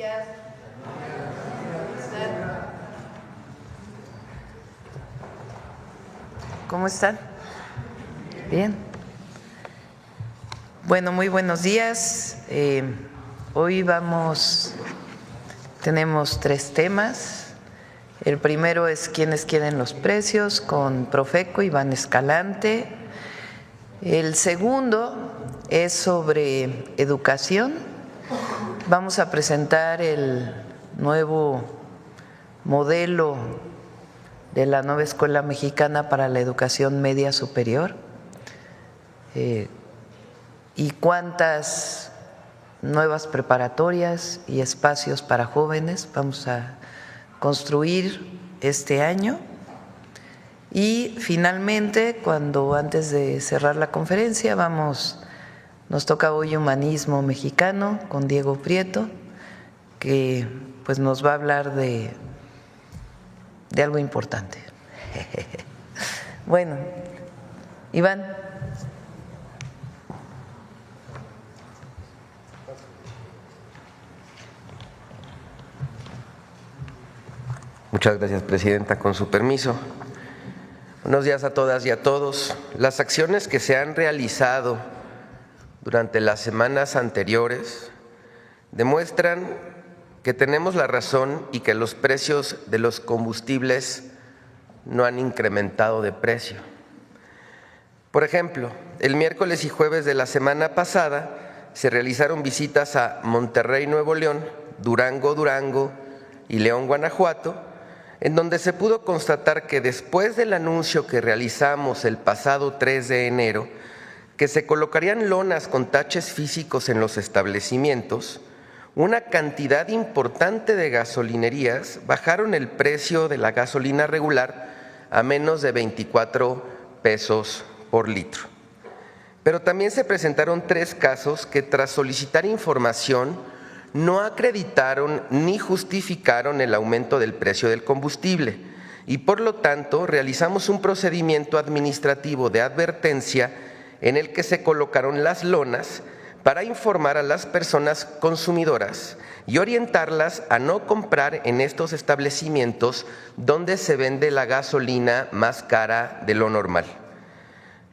días. ¿Cómo están? Bien. Bueno, muy buenos días. Hoy tenemos 3 temas. El primero es ¿quiénes quieren los precios? Con Profeco, Iván Escalante. El segundo es sobre educación. Vamos a presentar el nuevo modelo de la nueva Escuela Mexicana para la Educación Media Superior y cuántas nuevas preparatorias y espacios para jóvenes vamos a construir este año. Y finalmente, antes de cerrar la conferencia, nos toca hoy Humanismo Mexicano con Diego Prieto, que pues nos va a hablar de algo importante. Bueno, Iván. Muchas gracias, Presidenta. Con su permiso. Buenos días a todas y a todos. Las acciones que se han realizado durante las semanas anteriores demuestran que tenemos la razón y que los precios de los combustibles no han incrementado de precio. Por ejemplo, el miércoles y jueves de la semana pasada se realizaron visitas a Monterrey, Nuevo León, Durango y León, Guanajuato, en donde se pudo constatar que después del anuncio que realizamos el pasado 3 de enero, que se colocarían lonas con taches físicos en los establecimientos, una cantidad importante de gasolinerías bajaron el precio de la gasolina regular a menos de 24 pesos por litro. Pero también se presentaron 3 casos que tras solicitar información no acreditaron ni justificaron el aumento del precio del combustible y por lo tanto realizamos un procedimiento administrativo de advertencia en el que se colocaron las lonas para informar a las personas consumidoras y orientarlas a no comprar en estos establecimientos donde se vende la gasolina más cara de lo normal.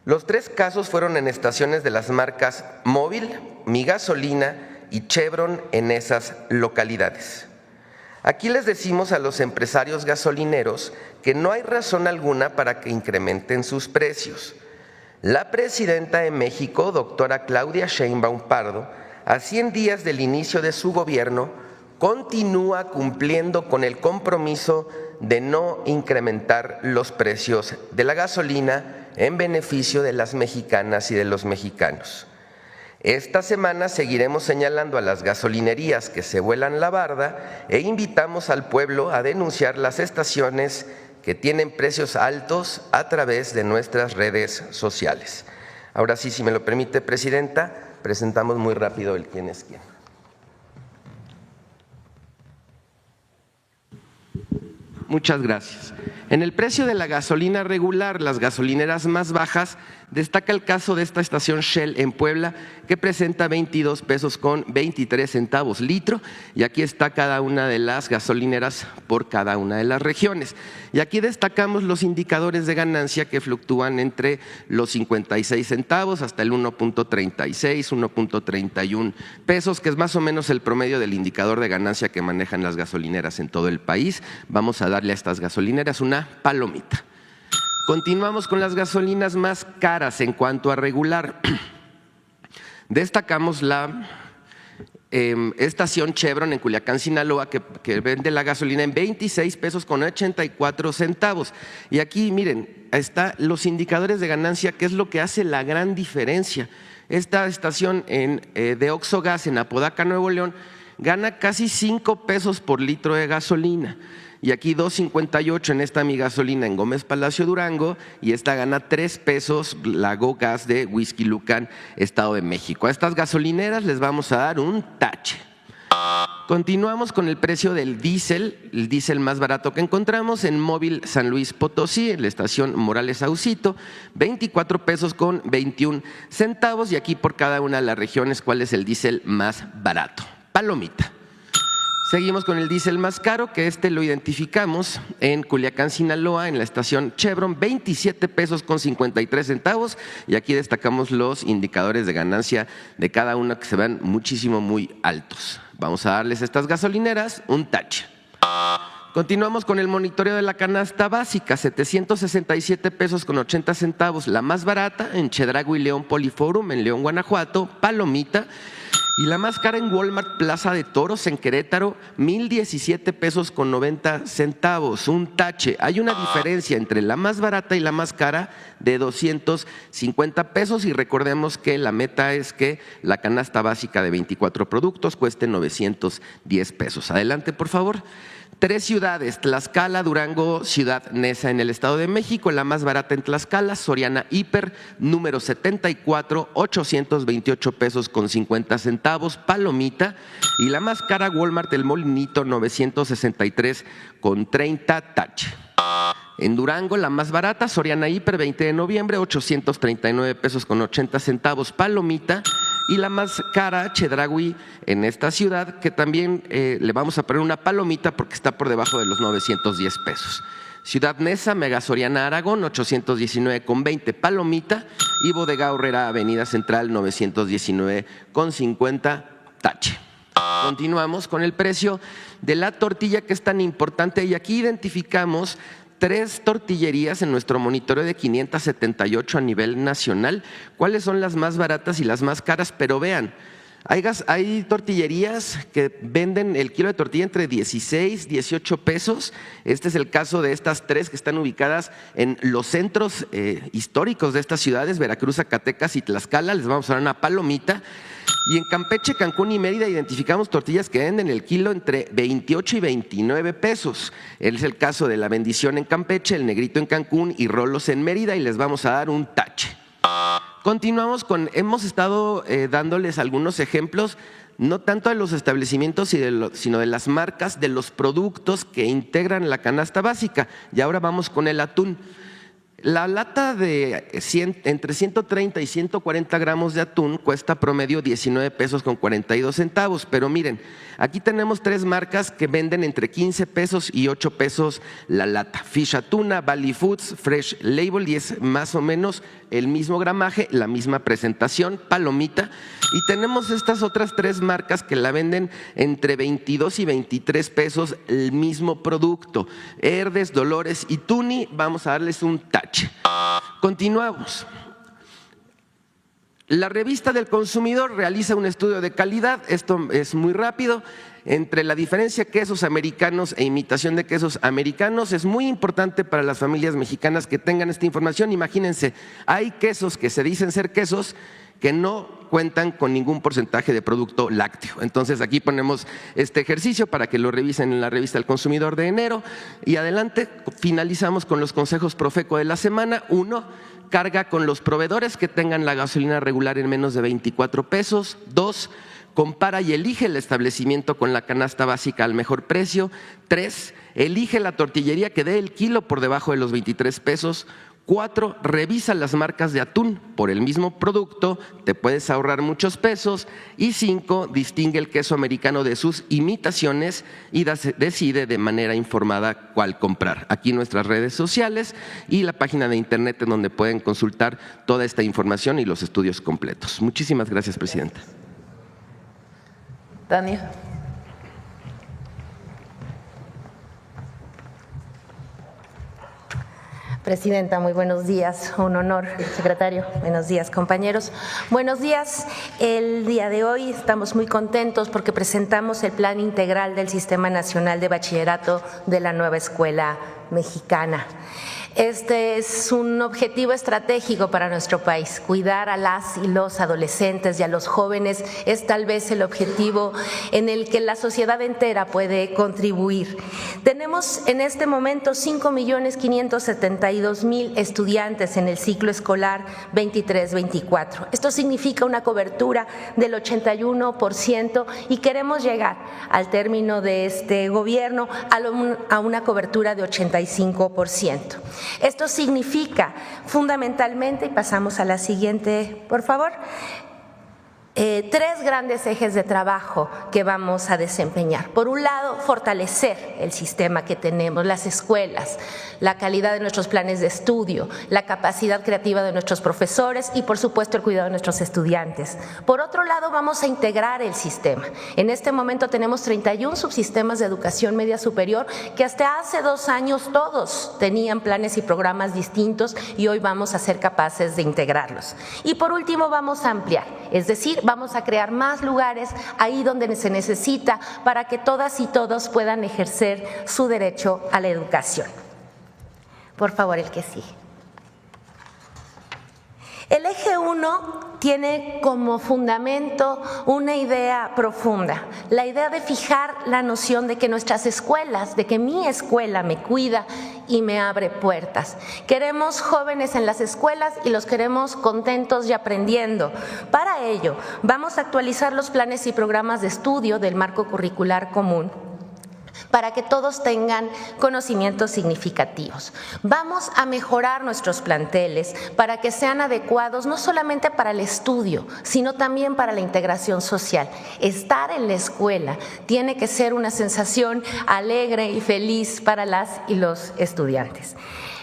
Los 3 casos fueron en estaciones de las marcas Móvil, Mi Gasolina y Chevron en esas localidades. Aquí les decimos a los empresarios gasolineros que no hay razón alguna para que incrementen sus precios. La presidenta de México, doctora Claudia Sheinbaum Pardo, a 100 días del inicio de su gobierno, continúa cumpliendo con el compromiso de no incrementar los precios de la gasolina en beneficio de las mexicanas y de los mexicanos. Esta semana seguiremos señalando a las gasolinerías que se vuelan la barda e invitamos al pueblo a denunciar las estaciones que tienen precios altos a través de nuestras redes sociales. Ahora sí, si me lo permite, Presidenta, presentamos muy rápido el quién es quién. Muchas gracias. En el precio de la gasolina regular, las gasolineras más bajas, destaca el caso de esta estación Shell en Puebla, que presenta 22 pesos con 23 centavos litro, y aquí está cada una de las gasolineras por cada una de las regiones. Y aquí destacamos los indicadores de ganancia que fluctúan entre los 56 centavos hasta el 1.36, 1.31 pesos, que es más o menos el promedio del indicador de ganancia que manejan las gasolineras en todo el país. Vamos a darle a estas gasolineras una palomita. Continuamos con las gasolinas más caras en cuanto a regular. Destacamos la estación Chevron en Culiacán, Sinaloa, que vende la gasolina en 26 pesos con 84 centavos. Y aquí, miren, están los indicadores de ganancia, que es lo que hace la gran diferencia. Esta estación de Oxogas en Apodaca, Nuevo León, gana casi 5 pesos por litro de gasolina. Y aquí 2.58 en esta Mi Gasolina en Gómez Palacio, Durango, y esta gana 3 pesos la Go Gas de Huixquilucan, Estado de México. A estas gasolineras les vamos a dar un tache. Continuamos con el precio del diésel, el diésel más barato que encontramos en Móvil San Luis Potosí, en la estación Morales Aucito, 24 pesos con 21 centavos, y aquí por cada una de las regiones cuál es el diésel más barato. Palomita. Seguimos con el diésel más caro, que lo identificamos en Culiacán, Sinaloa, en la estación Chevron, 27 pesos con 53 centavos. Y aquí destacamos los indicadores de ganancia de cada una que se ven muchísimo, muy altos. Vamos a darles a estas gasolineras un tache. Continuamos con el monitoreo de la canasta básica, 767 pesos con 80 centavos, la más barata en Chedraui León Poliforum, en León, Guanajuato, Palomita. Y la más cara en Walmart Plaza de Toros, en Querétaro, 1,017 pesos con 90 centavos, un tache. Hay una diferencia entre la más barata y la más cara de 250 pesos y recordemos que la meta es que la canasta básica de 24 productos cueste 910 pesos. Adelante, por favor. 3 ciudades, Tlaxcala, Durango, Ciudad Neza en el Estado de México, la más barata en Tlaxcala, Soriana Hiper, número 74, 828 pesos con 50 centavos, Palomita, y la más cara Walmart El Molinito, 963 con 30, tache. En Durango, la más barata, Soriana Hiper, 20 de noviembre, 839 pesos con 80 centavos, Palomita. Y la más cara, Chedraui, en esta ciudad, que también le vamos a poner una palomita porque está por debajo de los 910 pesos. Ciudad Neza, Mega Soriana Aragón, 819 con 20, palomita. Y Bodega Aurrera, Avenida Central, 919 con 50, tache. Continuamos con el precio de la tortilla, que es tan importante, y aquí identificamos 3 tortillerías en nuestro monitoreo de 578 a nivel nacional. ¿Cuáles son las más baratas y las más caras? Pero vean, hay tortillerías que venden el kilo de tortilla entre 16 y 18 pesos. Este es el caso de estas 3 que están ubicadas en los centros históricos de estas ciudades, Veracruz, Zacatecas y Tlaxcala. Les vamos a dar una palomita. Y en Campeche, Cancún y Mérida identificamos tortillas que venden el kilo entre 28 y 29 pesos. Es el caso de La Bendición en Campeche, El Negrito en Cancún y Rolos en Mérida, y les vamos a dar un tache. Continuamos hemos estado dándoles algunos ejemplos, no tanto de los establecimientos, sino de las marcas, de los productos que integran la canasta básica. Y ahora vamos con el atún. La lata de entre 130 y 140 gramos de atún cuesta promedio 19 pesos con 42 centavos, pero miren, aquí tenemos 3 marcas que venden entre 15 pesos y 8 pesos la lata. Fish Atuna, Valley Foods, Fresh Label, y es más o menos el mismo gramaje, la misma presentación, palomita. Y tenemos estas otras 3 marcas que la venden entre 22 y 23 pesos el mismo producto. Herdes, Dolores y Tuni, vamos a darles un tache. Continuamos. La revista del consumidor realiza un estudio de calidad, esto es muy rápido, entre la diferencia quesos americanos e imitación de quesos americanos. Es muy importante para las familias mexicanas que tengan esta información. Imagínense, hay quesos que se dicen ser quesos que no cuentan con ningún porcentaje de producto lácteo. Entonces aquí ponemos este ejercicio para que lo revisen en la revista del consumidor de enero. Y adelante, finalizamos con los consejos Profeco de la semana. 1, carga con los proveedores que tengan la gasolina regular en menos de 24 pesos. 2, compara y elige el establecimiento con la canasta básica al mejor precio. 3, elige la tortillería que dé el kilo por debajo de los 23 pesos. 4, revisa las marcas de atún por el mismo producto, te puedes ahorrar muchos pesos. Y 5, distingue el queso americano de sus imitaciones y decide de manera informada cuál comprar. Aquí nuestras redes sociales y la página de internet en donde pueden consultar toda esta información y los estudios completos. Muchísimas gracias, Presidenta. Tania. Presidenta, muy buenos días, un honor. Secretario, buenos días, compañeros. Buenos días, el día de hoy estamos muy contentos porque presentamos el Plan Integral del Sistema Nacional de Bachillerato de la Nueva Escuela Mexicana. Este es un objetivo estratégico para nuestro país. Cuidar a las y los adolescentes y a los jóvenes es tal vez el objetivo en el que la sociedad entera puede contribuir. Tenemos en este momento 5.572.000 estudiantes en el ciclo escolar 23-24. Esto significa una cobertura del 81% y queremos llegar al término de este gobierno a una cobertura de 85%. Esto significa fundamentalmente, y pasamos a la siguiente, por favor, tres grandes ejes de trabajo que vamos a desempeñar. Por un lado, fortalecer el sistema que tenemos, las escuelas, la calidad de nuestros planes de estudio, la capacidad creativa de nuestros profesores y, por supuesto, el cuidado de nuestros estudiantes. Por otro lado, vamos a integrar el sistema. En este momento tenemos 31 subsistemas de educación media superior que hasta hace 2 años todos tenían planes y programas distintos y hoy vamos a ser capaces de integrarlos. Y por último, vamos a ampliar, es decir, vamos a crear más lugares ahí donde se necesita para que todas y todos puedan ejercer su derecho a la educación. Por favor, el que sigue. El eje 1 tiene como fundamento una idea profunda, la idea de fijar la noción de que nuestras escuelas, de que mi escuela me cuida y me abre puertas. Queremos jóvenes en las escuelas y los queremos contentos y aprendiendo. Para ello, vamos a actualizar los planes y programas de estudio del marco curricular común para que todos tengan conocimientos significativos. Vamos a mejorar nuestros planteles para que sean adecuados no solamente para el estudio, sino también para la integración social. Estar en la escuela tiene que ser una sensación alegre y feliz para las y los estudiantes.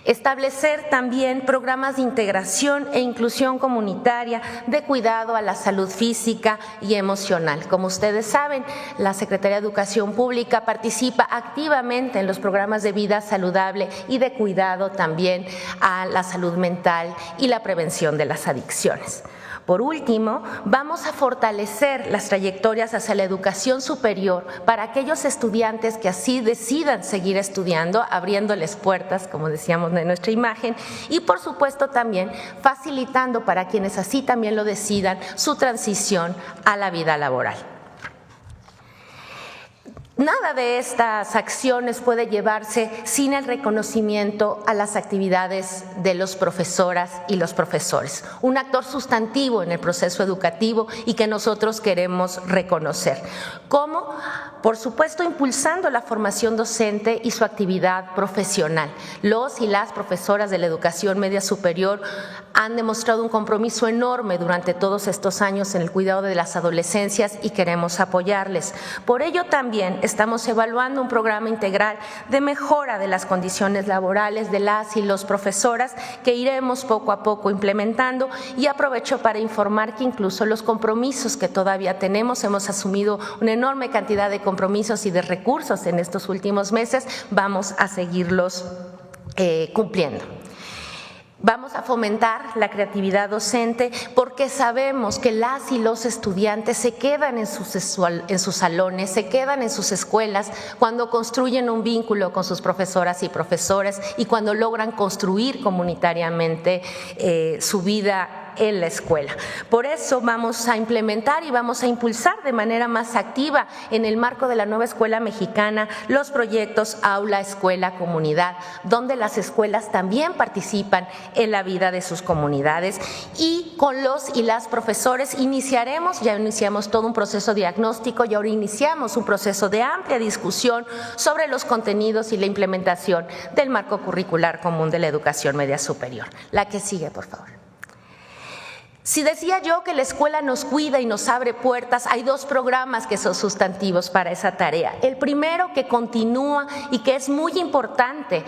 Establecer también programas de integración e inclusión comunitaria de cuidado a la salud física y emocional. Como ustedes saben, la Secretaría de Educación Pública participa activamente en los programas de vida saludable y de cuidado también a la salud mental y la prevención de las adicciones. Por último, vamos a fortalecer las trayectorias hacia la educación superior para aquellos estudiantes que así decidan seguir estudiando, abriéndoles puertas, como decíamos de nuestra imagen, y por supuesto también facilitando para quienes así también lo decidan su transición a la vida laboral. Nada de estas acciones puede llevarse sin el reconocimiento a las actividades de los profesoras y los profesores, un actor sustantivo en el proceso educativo y que nosotros queremos reconocer. ¿Cómo? Por supuesto, impulsando la formación docente y su actividad profesional. Los y las profesoras de la educación media superior han demostrado un compromiso enorme durante todos estos años en el cuidado de las adolescencias y queremos apoyarles. Por ello también estamos evaluando un programa integral de mejora de las condiciones laborales de las y los profesoras que iremos poco a poco implementando, y aprovecho para informar que incluso los compromisos que todavía tenemos, hemos asumido una enorme cantidad de compromisos y de recursos en estos últimos meses, vamos a seguirlos cumpliendo. Vamos a fomentar la creatividad docente porque sabemos que las y los estudiantes se quedan en sus salones, se quedan en sus escuelas cuando construyen un vínculo con sus profesoras y profesores y cuando logran construir comunitariamente su vida en la escuela. Por eso vamos a implementar y vamos a impulsar de manera más activa en el marco de la nueva escuela mexicana los proyectos Aula, Escuela, Comunidad, donde las escuelas también participan en la vida de sus comunidades, y con los y las profesores ya iniciamos todo un proceso diagnóstico y ahora iniciamos un proceso de amplia discusión sobre los contenidos y la implementación del marco curricular común de la educación media superior. La que sigue, por favor. Si decía yo que la escuela nos cuida y nos abre puertas, hay dos programas que son sustantivos para esa tarea. El primero, que continúa y que es muy importante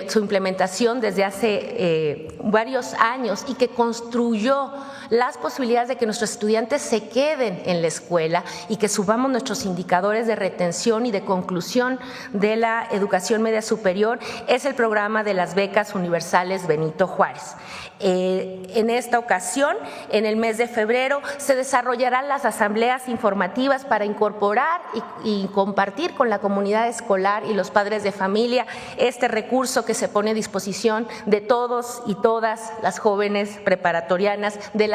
su implementación desde hace varios años y que construyó las posibilidades de que nuestros estudiantes se queden en la escuela y que subamos nuestros indicadores de retención y de conclusión de la educación media superior, es el programa de las becas universales Benito Juárez. En esta ocasión, en el mes de febrero, se desarrollarán las asambleas informativas para incorporar y compartir con la comunidad escolar y los padres de familia este recurso que se pone a disposición de todos y todas las jóvenes preparatorianas de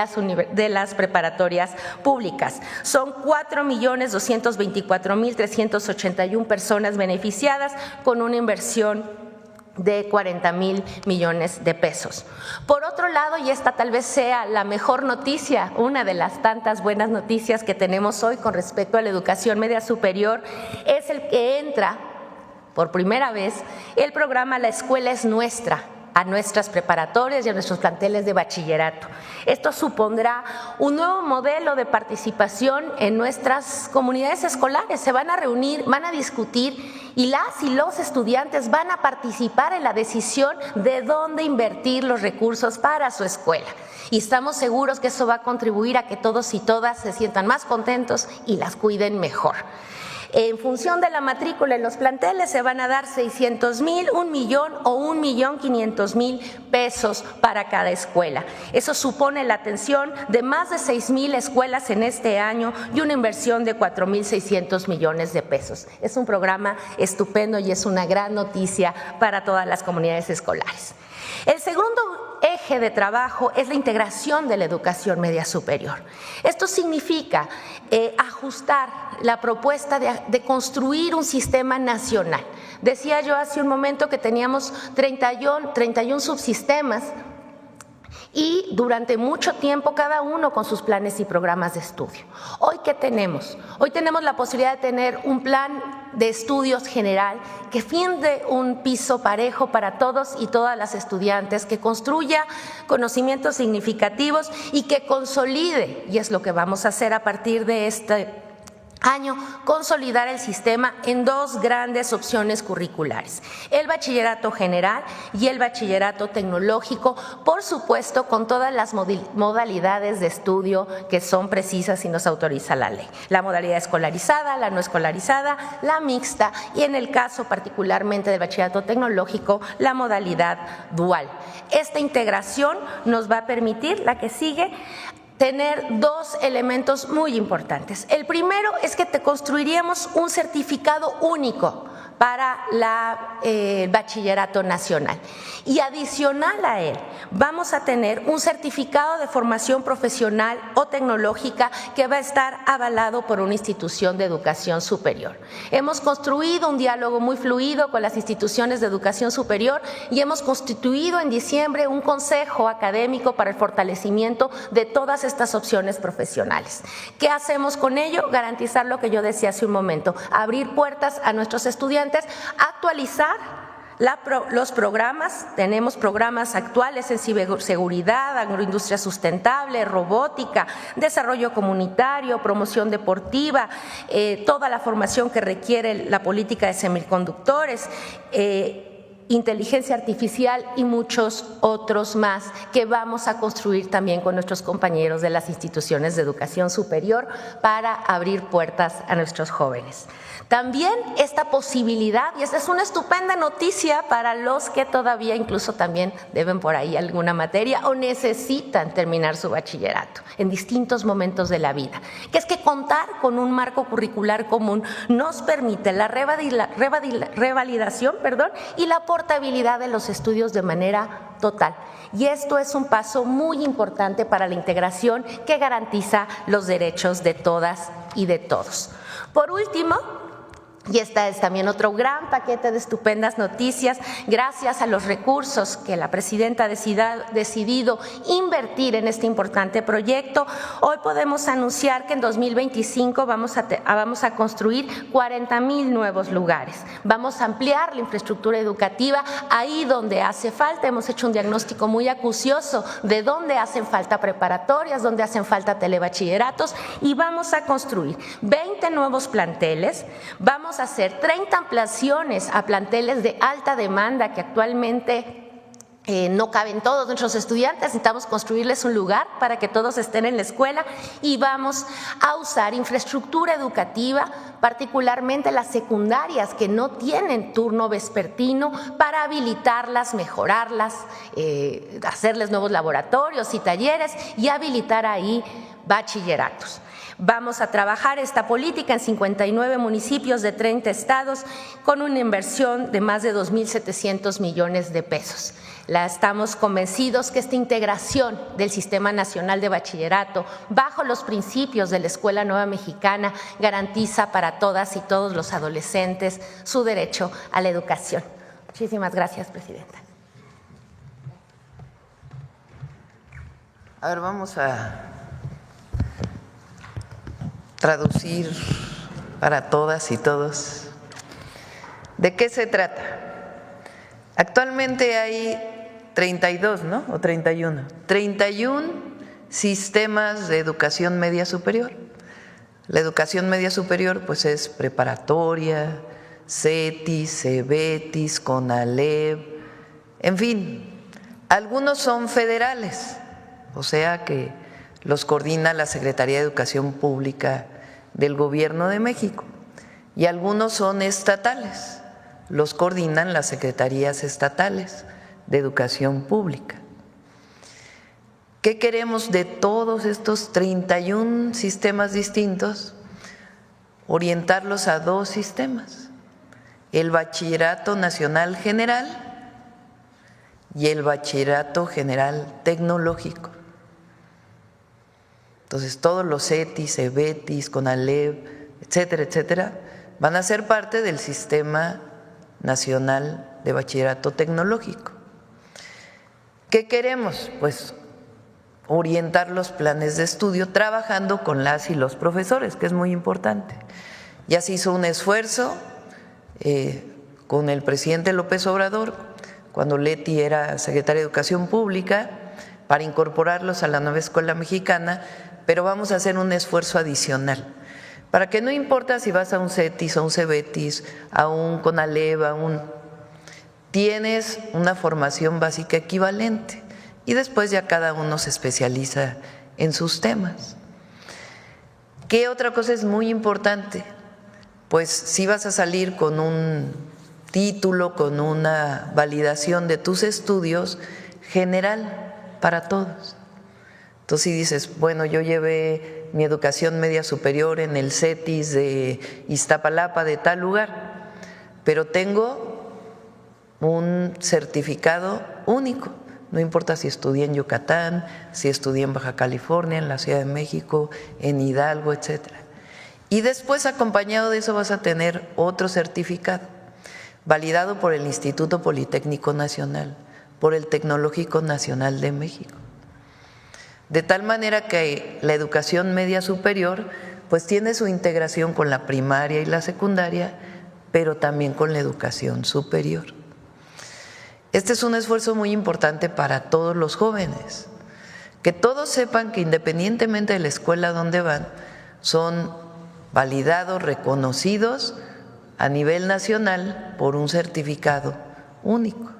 las preparatorias públicas. Son 4.224.381 personas beneficiadas con una inversión de 40,000 millones de pesos. Por otro lado, y esta tal vez sea la mejor noticia, una de las tantas buenas noticias que tenemos hoy con respecto a la educación media superior, es el que entra por primera vez el programa La Escuela es Nuestra, a nuestras preparatorias y a nuestros planteles de bachillerato. Esto supondrá un nuevo modelo de participación en nuestras comunidades escolares. Se van a reunir, van a discutir y las y los estudiantes van a participar en la decisión de dónde invertir los recursos para su escuela. Y estamos seguros que eso va a contribuir a que todos y todas se sientan más contentos y las cuiden mejor. En función de la matrícula en los planteles se van a dar 600,000, 1,000,000 o 1,500,000 pesos para cada escuela. Eso supone la atención de más de 6,000 escuelas en este año y una inversión de 4,600 millones de pesos. Es un programa estupendo y es una gran noticia para todas las comunidades escolares. El segundo eje de trabajo es la integración de la educación media superior. Esto significa ajustar la propuesta de construir un sistema nacional. Decía yo hace un momento que teníamos 31 subsistemas y durante mucho tiempo cada uno con sus planes y programas de estudio. ¿Hoy qué tenemos? Hoy tenemos la posibilidad de tener un plan de estudios general que finde un piso parejo para todos y todas las estudiantes, que construya conocimientos significativos y que consolide, y es lo que vamos a hacer a partir de este año, consolidar el sistema en dos grandes opciones curriculares: el bachillerato general y el bachillerato tecnológico, por supuesto con todas las modalidades de estudio que son precisas y nos autoriza la ley: la modalidad escolarizada, la no escolarizada, la mixta y, en el caso particularmente del bachillerato tecnológico, la modalidad dual. Esta integración nos va a permitir, la que sigue, tener dos elementos muy importantes. El primero es que te construiríamos un certificado único para el bachillerato nacional, y adicional a él vamos a tener un certificado de formación profesional o tecnológica que va a estar avalado por una institución de educación superior. Hemos construido un diálogo muy fluido con las instituciones de educación superior y hemos constituido en diciembre un consejo académico para el fortalecimiento de todas estas opciones profesionales. ¿Qué hacemos con ello? Garantizar lo que yo decía hace un momento: abrir puertas a nuestros estudiantes, actualizar los programas. Tenemos programas actuales en ciberseguridad, agroindustria sustentable, robótica, desarrollo comunitario, promoción deportiva, toda la formación que requiere la política de semiconductores, inteligencia artificial y muchos otros más que vamos a construir también con nuestros compañeros de las instituciones de educación superior para abrir puertas a nuestros jóvenes. También esta posibilidad, y esta es una estupenda noticia para los que todavía incluso también deben por ahí alguna materia o necesitan terminar su bachillerato en distintos momentos de la vida, que es que contar con un marco curricular común nos permite la revalidación y la portabilidad de los estudios de manera total. Y esto es un paso muy importante para la integración que garantiza los derechos de todas y de todos. Por último, y esta es también otro gran paquete de estupendas noticias, gracias a los recursos que la presidenta ha decidido invertir en este importante proyecto, hoy podemos anunciar que en 2025 vamos a construir 40,000 nuevos lugares. Vamos a ampliar la infraestructura educativa ahí donde hace falta. Hemos hecho un diagnóstico muy acucioso de dónde hacen falta preparatorias, dónde hacen falta telebachilleratos, y vamos a construir 20 nuevos planteles. Vamos a hacer 30 ampliaciones a planteles de alta demanda que actualmente no caben todos nuestros estudiantes. Necesitamos construirles un lugar para que todos estén en la escuela, y vamos a usar infraestructura educativa, particularmente las secundarias que no tienen turno vespertino, para habilitarlas, mejorarlas, hacerles nuevos laboratorios y talleres y habilitar ahí bachilleratos. Vamos a trabajar esta política en 59 municipios de 30 estados con una inversión de más de 2,700 millones de pesos. Estamos convencidos que esta integración del Sistema Nacional de Bachillerato bajo los principios de la Escuela Nueva Mexicana garantiza para todas y todos los adolescentes su derecho a la educación. Muchísimas gracias, presidenta. A ver, vamos a traducir para todas y todos. ¿De qué se trata? Actualmente hay 32, ¿no? O 31. 31 sistemas de educación media superior. La educación media superior pues es preparatoria, CETIS, CEBETIS, CONALEP, en fin, algunos son federales, o sea que los coordina la Secretaría de Educación Pública del Gobierno de México, y algunos son estatales, los coordinan las secretarías estatales de Educación Pública. ¿Qué queremos de todos estos 31 sistemas distintos? Orientarlos a dos sistemas, el Bachillerato Nacional General y el Bachillerato General Tecnológico. Entonces, todos los CETIS, CEBETIS, CONALEP, etcétera, etcétera, van a ser parte del Sistema Nacional de Bachillerato Tecnológico. ¿Qué queremos? Pues orientar los planes de estudio trabajando con las y los profesores, que es muy importante. Ya se hizo un esfuerzo con el presidente López Obrador, cuando Leti era secretaria de Educación Pública, para incorporarlos a la nueva escuela mexicana, pero vamos a hacer un esfuerzo adicional, para que no importa si vas a un CETIS, a un CEBETIS, a un CONALEP, tienes una formación básica equivalente y después ya cada uno se especializa en sus temas. ¿Qué otra cosa es muy importante? Pues si vas a salir con un título, con una validación de tus estudios general para todos. Entonces si dices, bueno, yo llevé mi educación media superior en el CETIS de Iztapalapa, de tal lugar, pero tengo un certificado único, no importa si estudié en Yucatán, si estudié en Baja California, en la Ciudad de México, en Hidalgo, etcétera. Y después, acompañado de eso, vas a tener otro certificado, validado por el Instituto Politécnico Nacional, por el Tecnológico Nacional de México. De tal manera que la educación media superior pues tiene su integración con la primaria y la secundaria, pero también con la educación superior. Este es un esfuerzo muy importante para todos los jóvenes, que todos sepan que independientemente de la escuela donde van, son validados, reconocidos a nivel nacional por un certificado único.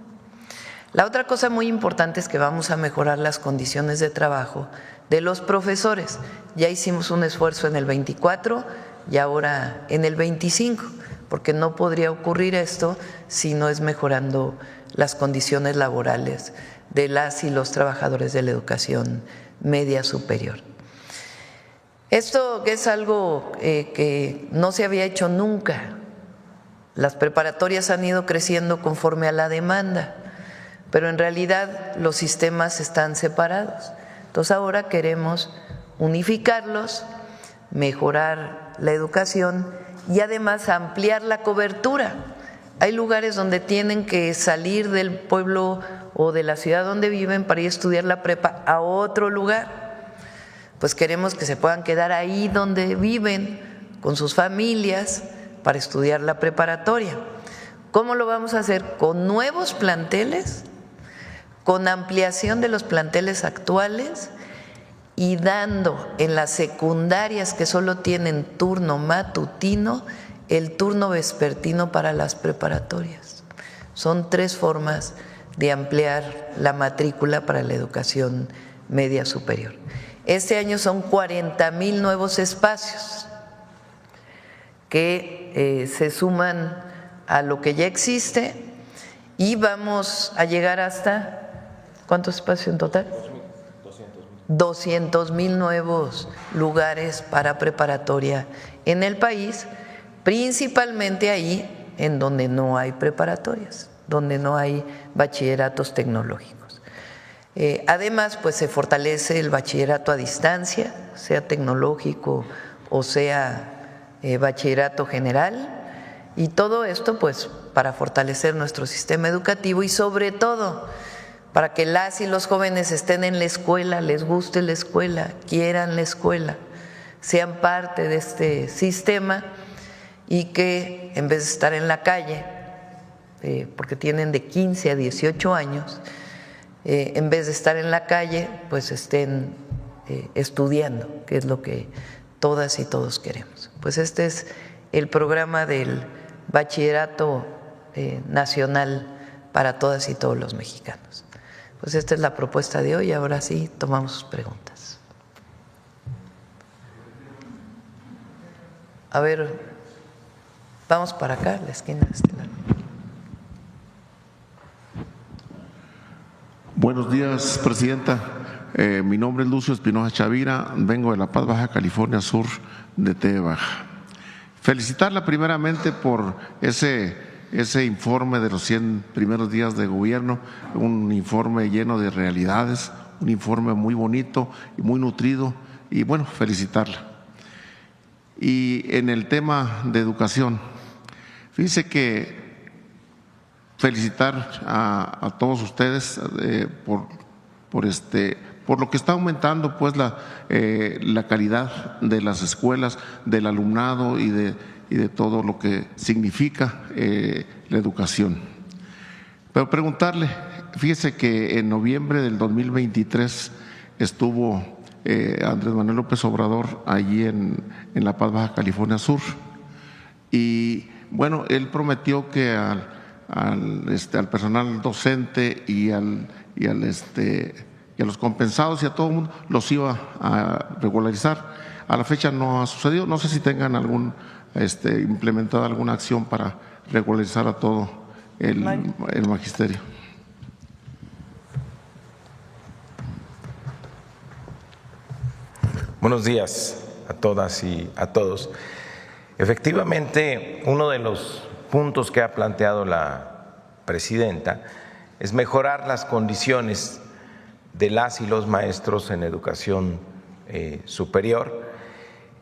La otra cosa muy importante es que vamos a mejorar las condiciones de trabajo de los profesores. Ya hicimos un esfuerzo en el 24 y ahora en el 25, porque no podría ocurrir esto si no es mejorando las condiciones laborales de las y los trabajadores de la educación media superior. Esto es algo que no se había hecho nunca. Las preparatorias han ido creciendo conforme a la demanda, pero en realidad los sistemas están separados. Entonces ahora queremos unificarlos, mejorar la educación y además ampliar la cobertura. Hay lugares donde tienen que salir del pueblo o de la ciudad donde viven para ir a estudiar la prepa a otro lugar. Pues queremos que se puedan quedar ahí donde viven con sus familias para estudiar la preparatoria. ¿Cómo lo vamos a hacer? Con nuevos planteles, con ampliación de los planteles actuales y dando en las secundarias que solo tienen turno matutino, el turno vespertino para las preparatorias. Son 3 formas de ampliar la matrícula para la educación media superior. Este año son 40,000 nuevos espacios que se suman a lo que ya existe y vamos a llegar hasta… ¿Cuántos espacios en total? 200,000 nuevos lugares para preparatoria en el país, principalmente ahí en donde no hay preparatorias, donde no hay bachilleratos tecnológicos. Además, pues se fortalece el bachillerato a distancia, sea tecnológico o sea bachillerato general, y todo esto pues para fortalecer nuestro sistema educativo y sobre todo para que las y los jóvenes estén en la escuela, les guste la escuela, quieran la escuela, sean parte de este sistema y que en vez de estar en la calle, porque tienen de 15 a 18 años, en vez de estar en la calle, pues estén estudiando, que es lo que todas y todos queremos. Pues este es el programa del Bachillerato Nacional para todas y todos los mexicanos. Pues esta es la propuesta de hoy. Ahora sí, tomamos sus preguntas. A ver, vamos para acá, la esquina de este lado. Buenos días, presidenta. Mi nombre es Lucio Espinosa Chavira, vengo de La Paz, Baja California Sur, de T Baja. Felicitarla primeramente por ese informe de los 100 primeros días de gobierno, un informe lleno de realidades, un informe muy bonito y muy nutrido, y bueno, felicitarla. Y en el tema de educación, fíjense que felicitar a todos ustedes por lo que está aumentando pues la calidad de las escuelas, del alumnado y de todo lo que significa la educación. Pero preguntarle, fíjese que en noviembre del 2023 estuvo Andrés Manuel López Obrador allí en La Paz, Baja California Sur, y bueno, él prometió que al personal docente y a los compensados y a todo el mundo los iba a regularizar. A la fecha no ha sucedido. No sé si tengan implementado alguna acción para regularizar a todo el magisterio. Buenos días a todas y a todos. Efectivamente, uno de los puntos que ha planteado la presidenta es mejorar las condiciones de las y los maestros en educación superior.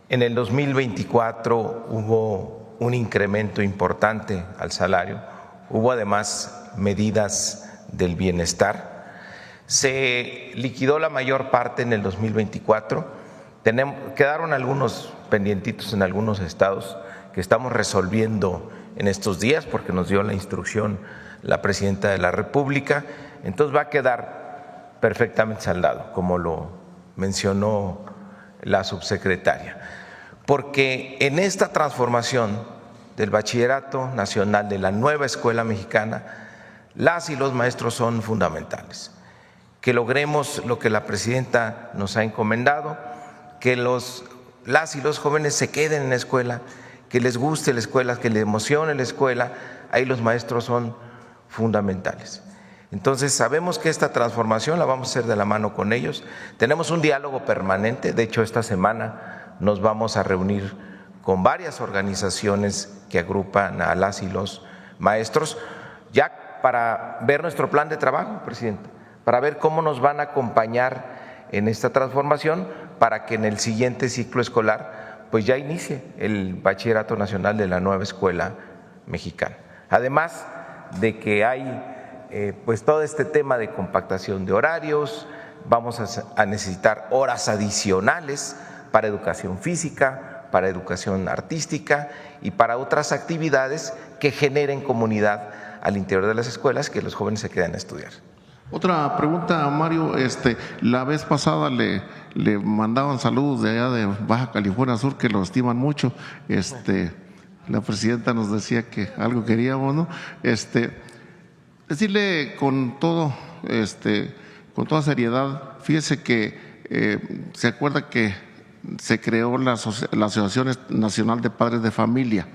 En el 2024 hubo un incremento importante al salario, hubo además medidas del bienestar. Se liquidó la mayor parte en el 2024. Quedaron algunos pendientitos en algunos estados que estamos resolviendo en estos días porque nos dio la instrucción la presidenta de la República. Entonces va a quedar perfectamente saldado, como lo mencionó la subsecretaria, porque en esta transformación del Bachillerato Nacional, de la nueva escuela mexicana, las y los maestros son fundamentales. Que logremos lo que la presidenta nos ha encomendado, que las y los jóvenes se queden en la escuela, que les guste la escuela, que les emocione la escuela. Ahí los maestros son fundamentales. Entonces sabemos que esta transformación la vamos a hacer de la mano con ellos. Tenemos un diálogo permanente. De hecho, esta semana nos vamos a reunir con varias organizaciones que agrupan a las y los maestros, ya para ver nuestro plan de trabajo, presidente, para ver cómo nos van a acompañar en esta transformación para que en el siguiente ciclo escolar pues ya inicie el Bachillerato Nacional de la nueva escuela mexicana. Además de que hay pues todo este tema de compactación de horarios, vamos a necesitar horas adicionales para educación física, para educación artística y para otras actividades que generen comunidad al interior de las escuelas, que los jóvenes se queden a estudiar. Otra pregunta, Mario. La vez pasada le mandaban saludos de allá de Baja California Sur, que lo estiman mucho. La presidenta nos decía que algo queríamos, ¿no? Decirle con toda seriedad, fíjese que se acuerda que se creó la Asociación Nacional de Padres de Familia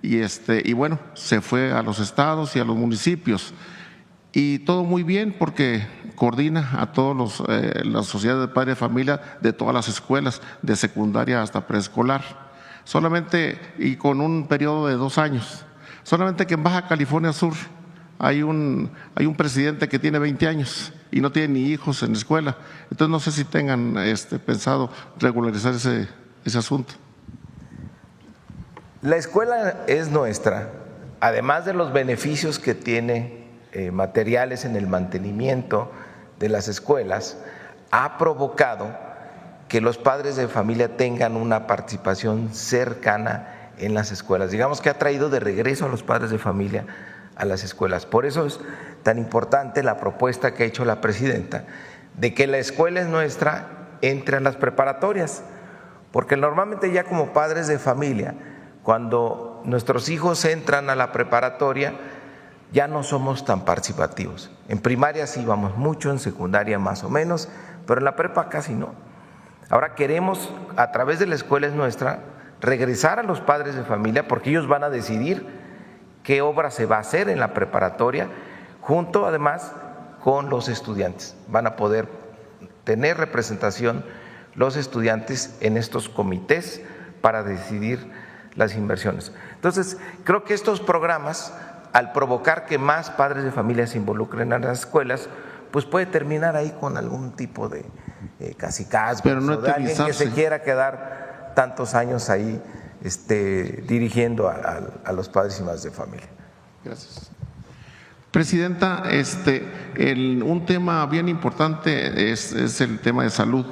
y bueno, se fue a los estados y a los municipios. Y todo muy bien porque coordina a todos las sociedades de padres de familia de todas las escuelas, de secundaria hasta preescolar, solamente y con un periodo de 2 años. Solamente que en Baja California Sur hay un presidente que tiene 20 años y no tiene ni hijos en la escuela. Entonces no sé si tengan pensado regularizar ese asunto. La escuela es nuestra, además de los beneficios que tiene materiales en el mantenimiento de las escuelas, ha provocado que los padres de familia tengan una participación cercana en las escuelas. Digamos que ha traído de regreso a los padres de familia a las escuelas. Por eso es tan importante la propuesta que ha hecho la presidenta de que la escuela es nuestra entre a las preparatorias, porque normalmente ya como padres de familia, cuando nuestros hijos entran a la preparatoria, ya no somos tan participativos. En primaria sí vamos mucho, en secundaria más o menos, pero en la prepa casi no. Ahora queremos, a través de la escuela es nuestra, regresar a los padres de familia, porque ellos van a decidir qué obra se va a hacer en la preparatoria, junto además con los estudiantes. Van a poder tener representación los estudiantes en estos comités para decidir las inversiones. Entonces, creo que estos programas, al provocar que más padres de familia se involucren en las escuelas, pues puede terminar ahí con algún tipo de cacicazgo, pero no o de alguien que se quiera quedar tantos años ahí dirigiendo a los padres y madres de familia. Gracias. Presidenta, un tema bien importante es el tema de salud.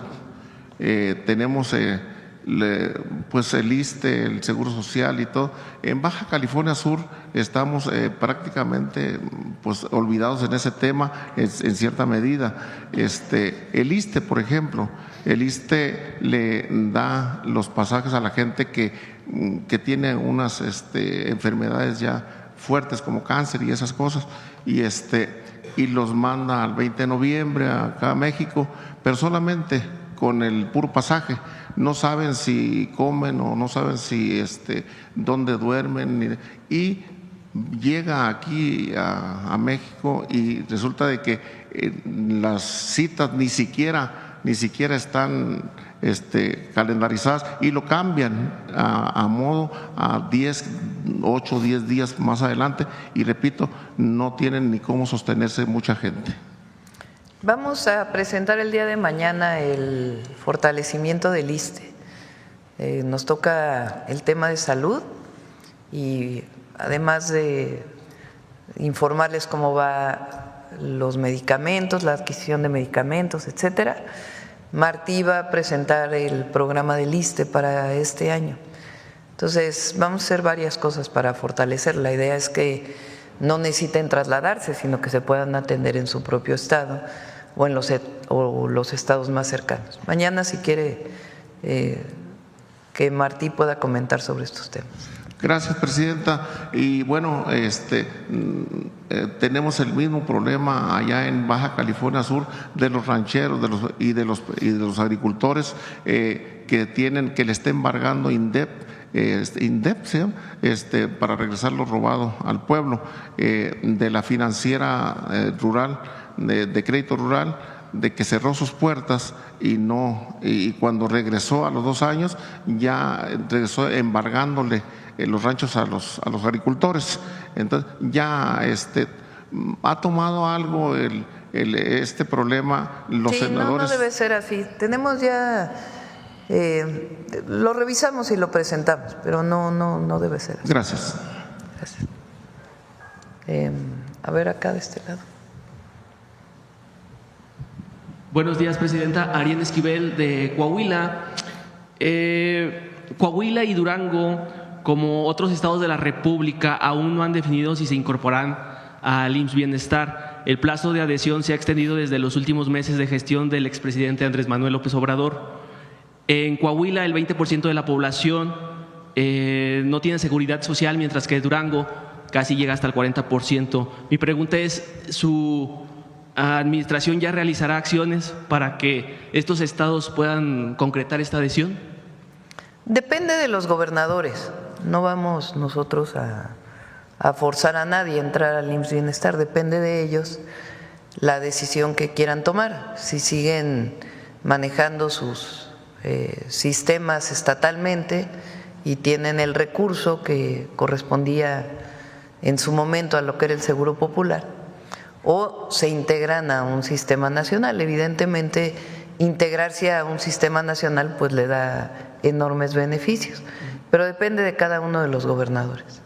Tenemos pues el ISSSTE, el Seguro Social y todo. En Baja California Sur estamos prácticamente pues olvidados en ese tema en cierta medida. El ISSSTE, por ejemplo, el ISSSTE le da los pasajes a la gente que tiene unas enfermedades ya fuertes como cáncer y esas cosas, y los manda al 20 de noviembre acá a México, pero solamente con el puro pasaje. No saben si comen o no saben si dónde duermen, y llega aquí a México y resulta de que las citas ni siquiera están calendarizadas, y lo cambian a modo a 8 o 10 días más adelante, y repito, no tienen ni cómo sostenerse mucha gente. Vamos a presentar el día de mañana el fortalecimiento del ISSSTE. Nos toca el tema de salud, y además de informarles cómo va los medicamentos, la adquisición de medicamentos, etcétera, Martí va a presentar el programa del ISSSTE para este año. Entonces vamos a hacer varias cosas para fortalecer. La idea es que no necesiten trasladarse, sino que se puedan atender en su propio estado o en los estados más cercanos. Mañana, si quiere, que Martí pueda comentar sobre estos temas. Gracias, presidenta. Y bueno, tenemos el mismo problema allá en Baja California Sur de los rancheros y de los agricultores que le está embargando INDEP, ¿sí? Para regresar lo robado al pueblo, de la financiera rural, de crédito rural, de que cerró sus puertas y cuando regresó a los 2 años ya regresó embargándole los ranchos a los agricultores. Entonces ya ha tomado algo este problema los senadores. No debe ser así. Tenemos ya lo revisamos y lo presentamos, pero no debe ser así. Gracias. A ver, acá de este lado. Buenos días, presidenta. Ariel Esquivel, de Coahuila. Coahuila y Durango, como otros estados de la República, aún no han definido si se incorporan al IMSS Bienestar. El plazo de adhesión se ha extendido desde los últimos meses de gestión del expresidente Andrés Manuel López Obrador. En Coahuila, el 20% de la población no tiene seguridad social, mientras que Durango casi llega hasta el 40%. Mi pregunta es, ¿su administración ya realizará acciones para que estos estados puedan concretar esta adhesión? Depende de los gobernadores. No vamos nosotros a forzar a nadie a entrar al IMSS Bienestar. Depende de ellos la decisión que quieran tomar. Si siguen manejando sus sistemas estatalmente y tienen el recurso que correspondía en su momento a lo que era el Seguro Popular, o se integran a un sistema nacional. Evidentemente, integrarse a un sistema nacional pues le da enormes beneficios, pero depende de cada uno de los gobernadores.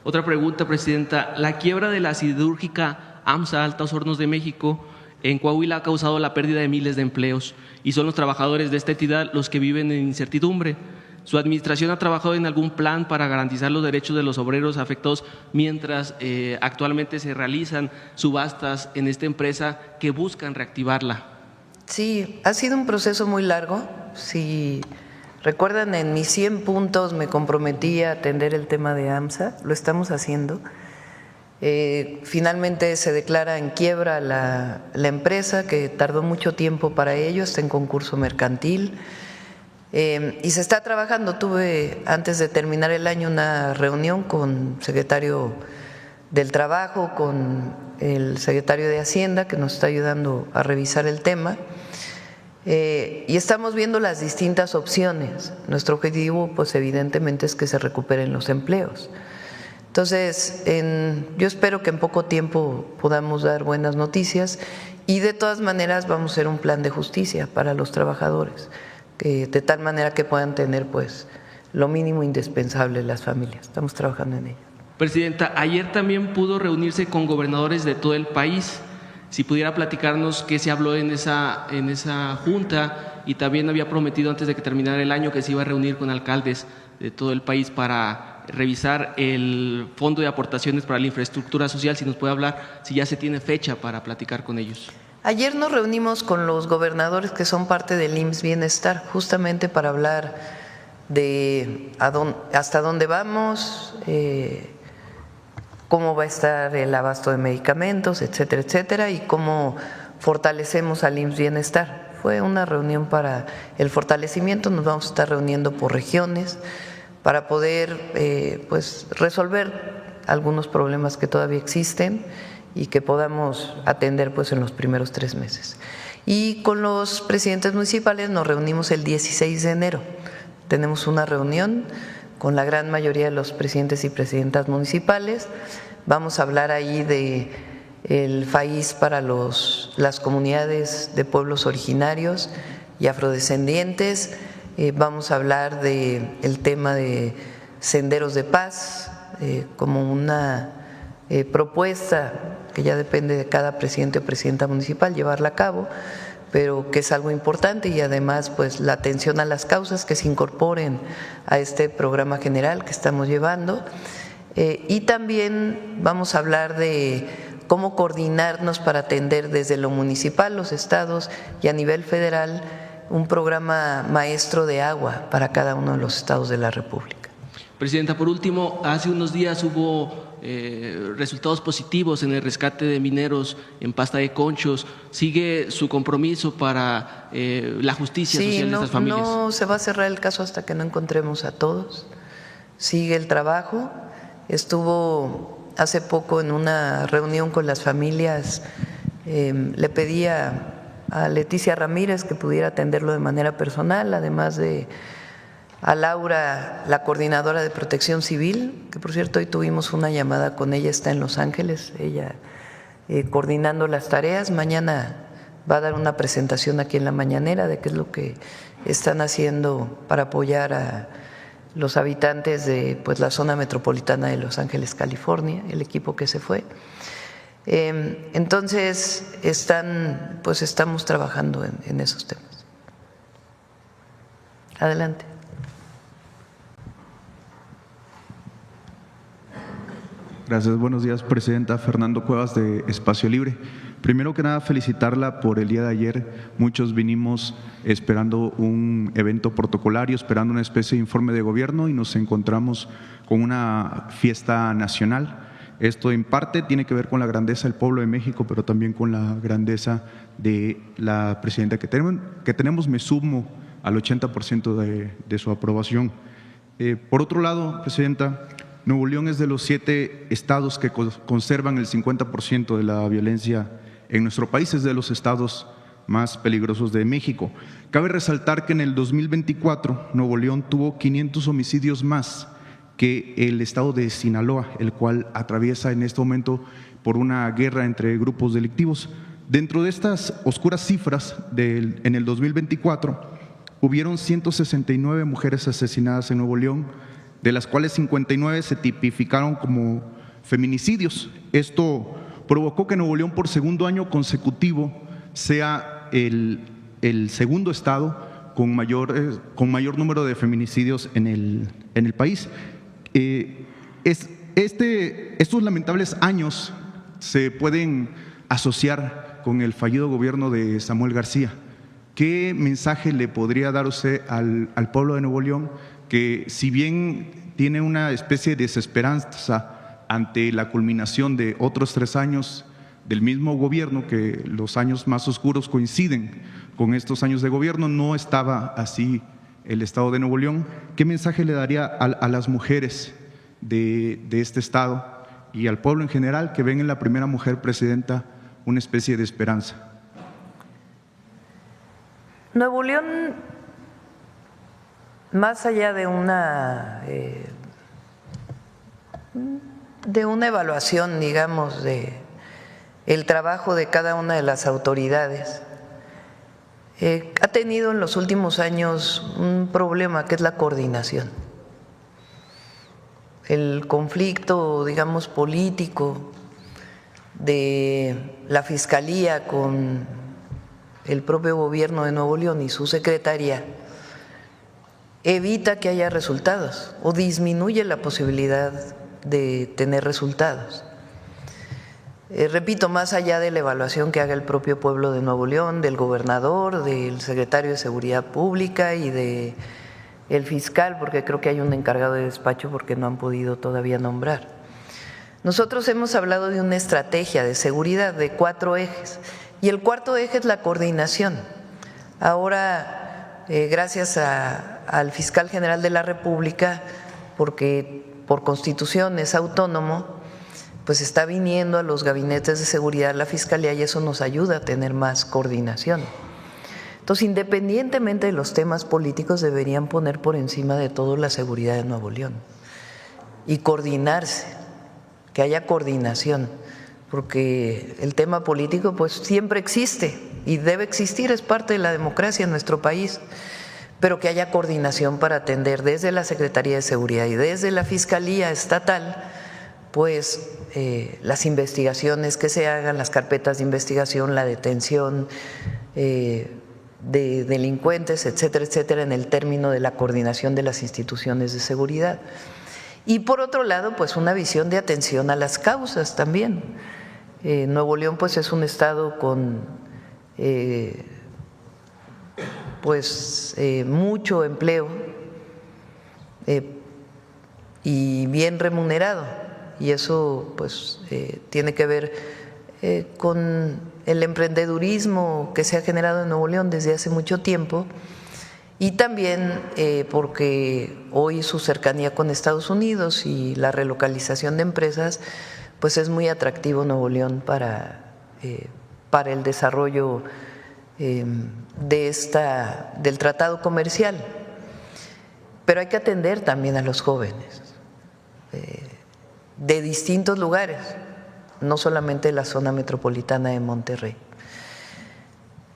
Otra pregunta, presidenta. La quiebra de la siderúrgica AMSA Altos Hornos de México en Coahuila ha causado la pérdida de miles de empleos, y son los trabajadores de esta entidad los que viven en incertidumbre. ¿Su administración ha trabajado en algún plan para garantizar los derechos de los obreros afectados mientras actualmente se realizan subastas en esta empresa que buscan reactivarla? Sí, ha sido un proceso muy largo. Si recuerdan, en mis 100 puntos me comprometí a atender el tema de AMSA, lo estamos haciendo. Finalmente se declara en quiebra la empresa, que tardó mucho tiempo para ello, está en concurso mercantil. Y se está trabajando. Tuve antes de terminar el año una reunión con el secretario del Trabajo, con el secretario de Hacienda, que nos está ayudando a revisar el tema, y estamos viendo las distintas opciones. Nuestro objetivo, pues evidentemente, es que se recuperen los empleos. Entonces, yo espero que en poco tiempo podamos dar buenas noticias, y de todas maneras vamos a hacer un plan de justicia para los trabajadores, de tal manera que puedan tener pues lo mínimo indispensable las familias. Estamos trabajando en ello. Presidenta, ayer también pudo reunirse con gobernadores de todo el país. Si pudiera platicarnos qué se habló en esa junta, y también había prometido antes de que terminara el año que se iba a reunir con alcaldes de todo el país para revisar el fondo de aportaciones para la infraestructura social. Si nos puede hablar si ya se tiene fecha para platicar con ellos. Ayer nos reunimos con los gobernadores que son parte del IMSS Bienestar, justamente para hablar de hasta dónde vamos, cómo va a estar el abasto de medicamentos, etcétera, etcétera, y cómo fortalecemos al IMSS Bienestar. Fue una reunión para el fortalecimiento. Nos vamos a estar reuniendo por regiones para poder pues resolver algunos problemas que todavía existen y que podamos atender pues en los primeros 3 meses. Y con los presidentes municipales nos reunimos el 16 de enero. Tenemos una reunión con la gran mayoría de los presidentes y presidentas municipales. Vamos a hablar ahí de el FAIS para las comunidades de pueblos originarios y afrodescendientes. Vamos a hablar del tema de senderos de paz como una propuesta que ya depende de cada presidente o presidenta municipal llevarla a cabo, pero que es algo importante, y además pues la atención a las causas que se incorporen a este programa general que estamos llevando. Y también vamos a hablar de cómo coordinarnos para atender desde lo municipal, los estados y a nivel federal un programa maestro de agua para cada uno de los estados de la República. Presidenta, por último, hace unos días hubo resultados positivos en el rescate de mineros en Pasta de Conchos. ¿Sigue su compromiso para la justicia social de estas familias? No se va a cerrar el caso hasta que no encontremos a todos. Sigue el trabajo. Estuvo hace poco en una reunión con las familias, le pedía a Leticia Ramírez que pudiera atenderlo de manera personal, además de a Laura, la coordinadora de Protección Civil, que por cierto hoy tuvimos una llamada con ella, está en Los Ángeles, ella coordinando las tareas. Mañana va a dar una presentación aquí en la mañanera de qué es lo que están haciendo para apoyar a los habitantes de pues la zona metropolitana de Los Ángeles, California, el equipo que se fue. Entonces estamos trabajando en esos temas. Adelante. Gracias, buenos días, Presidenta. Fernando Cuevas, de Espacio Libre. Primero que nada, felicitarla por el día de ayer. Muchos vinimos esperando un evento protocolario, esperando una especie de informe de gobierno, y nos encontramos con una fiesta nacional. Esto en parte tiene que ver con la grandeza del pueblo de México, pero también con la grandeza de la presidenta que tenemos. Me sumo al 80% de su aprobación. Por otro lado, Presidenta, Nuevo León es de los 7 estados que conservan el 50% de la violencia en nuestro país, es de los estados más peligrosos de México. Cabe resaltar que en el 2024 Nuevo León tuvo 500 homicidios más que el estado de Sinaloa, el cual atraviesa en este momento por una guerra entre grupos delictivos. Dentro de estas oscuras cifras, en el 2024 hubieron 169 mujeres asesinadas en Nuevo León, de las cuales 59 se tipificaron como feminicidios. Esto provocó que Nuevo León por segundo año consecutivo sea el segundo estado con mayor número de feminicidios en el país. Estos lamentables años se pueden asociar con el fallido gobierno de Samuel García. ¿Qué mensaje le podría dar usted al pueblo de Nuevo León, que si bien tiene una especie de desesperanza ante la culminación de otros 3 años del mismo gobierno, que los años más oscuros coinciden con estos años de gobierno, no estaba así el estado de Nuevo León? ¿Qué mensaje le daría a las mujeres de este estado y al pueblo en general, que ven en la primera mujer presidenta una especie de esperanza? Nuevo León, más allá de una evaluación, digamos, de el trabajo de cada una de las autoridades, ha tenido en los últimos años un problema que es la coordinación. El conflicto, digamos, político de la Fiscalía con el propio gobierno de Nuevo León y su secretaría evita que haya resultados o disminuye la posibilidad de tener resultados. Repito, más allá de la evaluación que haga el propio pueblo de Nuevo León, del gobernador, del secretario de Seguridad Pública y del fiscal, porque creo que hay un encargado de despacho porque no han podido todavía nombrar. Nosotros hemos hablado de una estrategia de seguridad de 4 ejes. Y el cuarto eje es la coordinación. Ahora, gracias al fiscal general de la República, porque por constitución es autónomo, pues está viniendo a los gabinetes de seguridad la Fiscalía y eso nos ayuda a tener más coordinación. Entonces, independientemente de los temas políticos, deberían poner por encima de todo la seguridad de Nuevo León y coordinarse, que haya coordinación, porque el tema político pues siempre existe y debe existir, es parte de la democracia en nuestro país, pero que haya coordinación para atender desde la Secretaría de Seguridad y desde la Fiscalía Estatal pues las investigaciones que se hagan, las carpetas de investigación, la detención de delincuentes, etcétera, etcétera, en el término de la coordinación de las instituciones de seguridad. Y por otro lado, pues una visión de atención a las causas también. Nuevo León pues es un estado con mucho empleo y bien remunerado, y eso pues tiene que ver con el emprendedurismo que se ha generado en Nuevo León desde hace mucho tiempo, y también porque hoy su cercanía con Estados Unidos y la relocalización de empresas pues es muy atractivo Nuevo León para el desarrollo del tratado comercial. Pero hay que atender también a los jóvenes de distintos lugares, no solamente la zona metropolitana de Monterrey.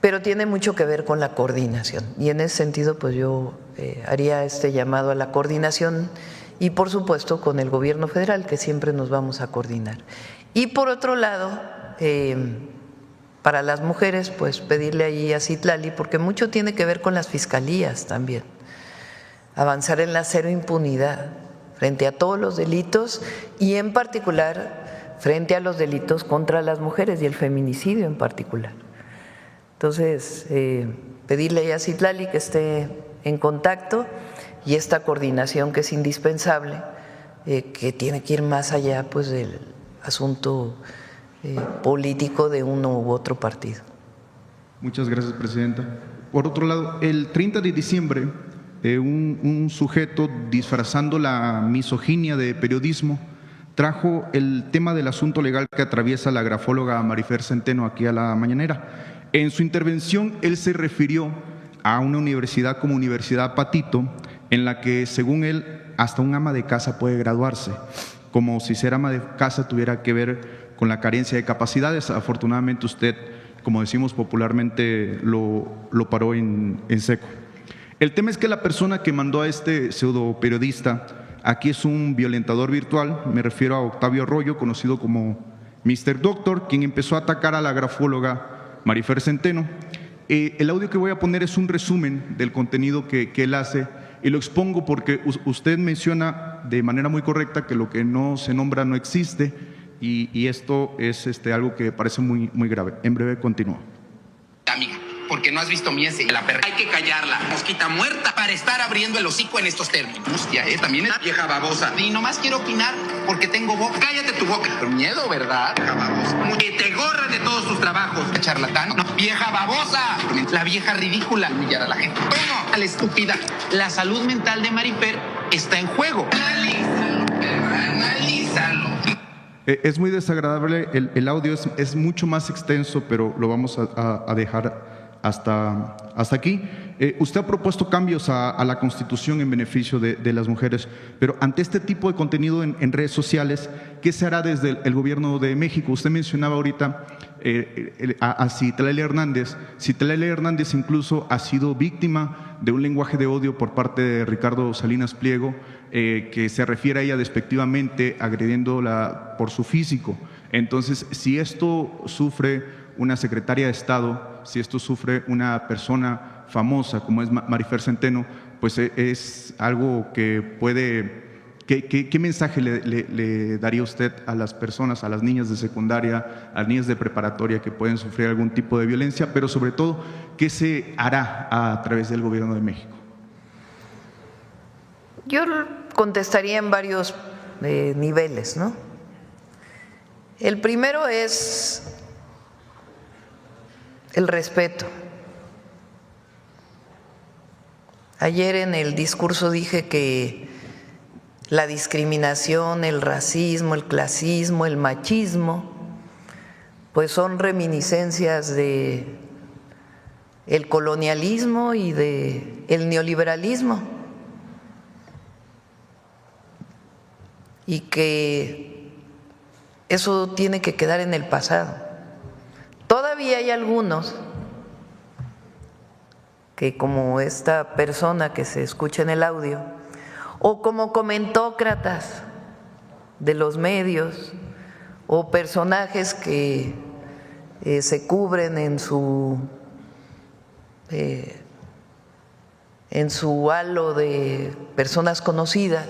Pero tiene mucho que ver con la coordinación y en ese sentido pues yo haría este llamado a la coordinación y por supuesto con el gobierno federal, que siempre nos vamos a coordinar. Y por otro lado, para las mujeres, pues pedirle ahí a Citlali, porque mucho tiene que ver con las fiscalías también, avanzar en la cero impunidad frente a todos los delitos y en particular frente a los delitos contra las mujeres y el feminicidio en particular. Entonces, pedirle ahí a Citlali que esté en contacto y esta coordinación que es indispensable, que tiene que ir más allá pues del asunto político de uno u otro partido. Muchas gracias, presidenta. Por otro lado, el 30 de diciembre, un sujeto disfrazando la misoginia de periodismo trajo el tema del asunto legal que atraviesa la grafóloga Marifer Centeno aquí a la mañanera. En su intervención, él se refirió a una universidad como Universidad Patito, en la que, según él, hasta un ama de casa puede graduarse, como si ser ama de casa tuviera que ver con la carencia de capacidades. Afortunadamente usted, como decimos popularmente, lo paró en seco. El tema es que la persona que mandó a este pseudo periodista aquí es un violentador virtual, me refiero a Octavio Arroyo, conocido como Mr. Doctor, quien empezó a atacar a la grafóloga Marifer Centeno, El audio que voy a poner es un resumen del contenido que él hace y lo expongo porque usted menciona de manera muy correcta que lo que no se nombra no existe y esto es algo que parece muy, muy grave. En breve continúo. Amiga, porque no has visto mies la perra. Hay que callarla, mosquita muerta, para estar abriendo el hocico en estos términos. Hostia, también es vieja babosa. Y nomás quiero opinar porque tengo boca. Cállate tu boca. Pero miedo, ¿verdad? Vieja babosa. Que te gorran de todos tus trabajos. Charlatán. No, vieja babosa. La vieja ridícula. Humillar a la gente. Bueno, a la estúpida. La salud mental de Marifer está en juego. Analízalo, perra, analízalo. Es muy desagradable, el audio es mucho más extenso, pero lo vamos a dejar hasta aquí. Usted ha propuesto cambios a la Constitución en beneficio de las mujeres, pero ante este tipo de contenido en redes sociales, ¿qué se hará desde el Gobierno de México? Usted mencionaba ahorita a Citlali Hernández. Citlali Hernández incluso ha sido víctima de un lenguaje de odio por parte de Ricardo Salinas Pliego, que se refiere a ella despectivamente, agrediéndola por su físico. Entonces, si esto sufre una secretaria de Estado, si esto sufre una persona famosa como es Marifer Centeno, pues es algo que puede… ¿Qué mensaje le daría usted a las personas, a las niñas de secundaria, a las niñas de preparatoria que pueden sufrir algún tipo de violencia, pero sobre todo, qué se hará a través del Gobierno de México? Yo contestaría en varios niveles, ¿no? El primero es el respeto. Ayer en el discurso dije que la discriminación, el racismo, el clasismo, el machismo, pues son reminiscencias de el colonialismo y de el neoliberalismo, y que eso tiene que quedar en el pasado. Todavía hay algunos que, como esta persona que se escucha en el audio, o como comentócratas de los medios, o personajes que se cubren en su halo de personas conocidas,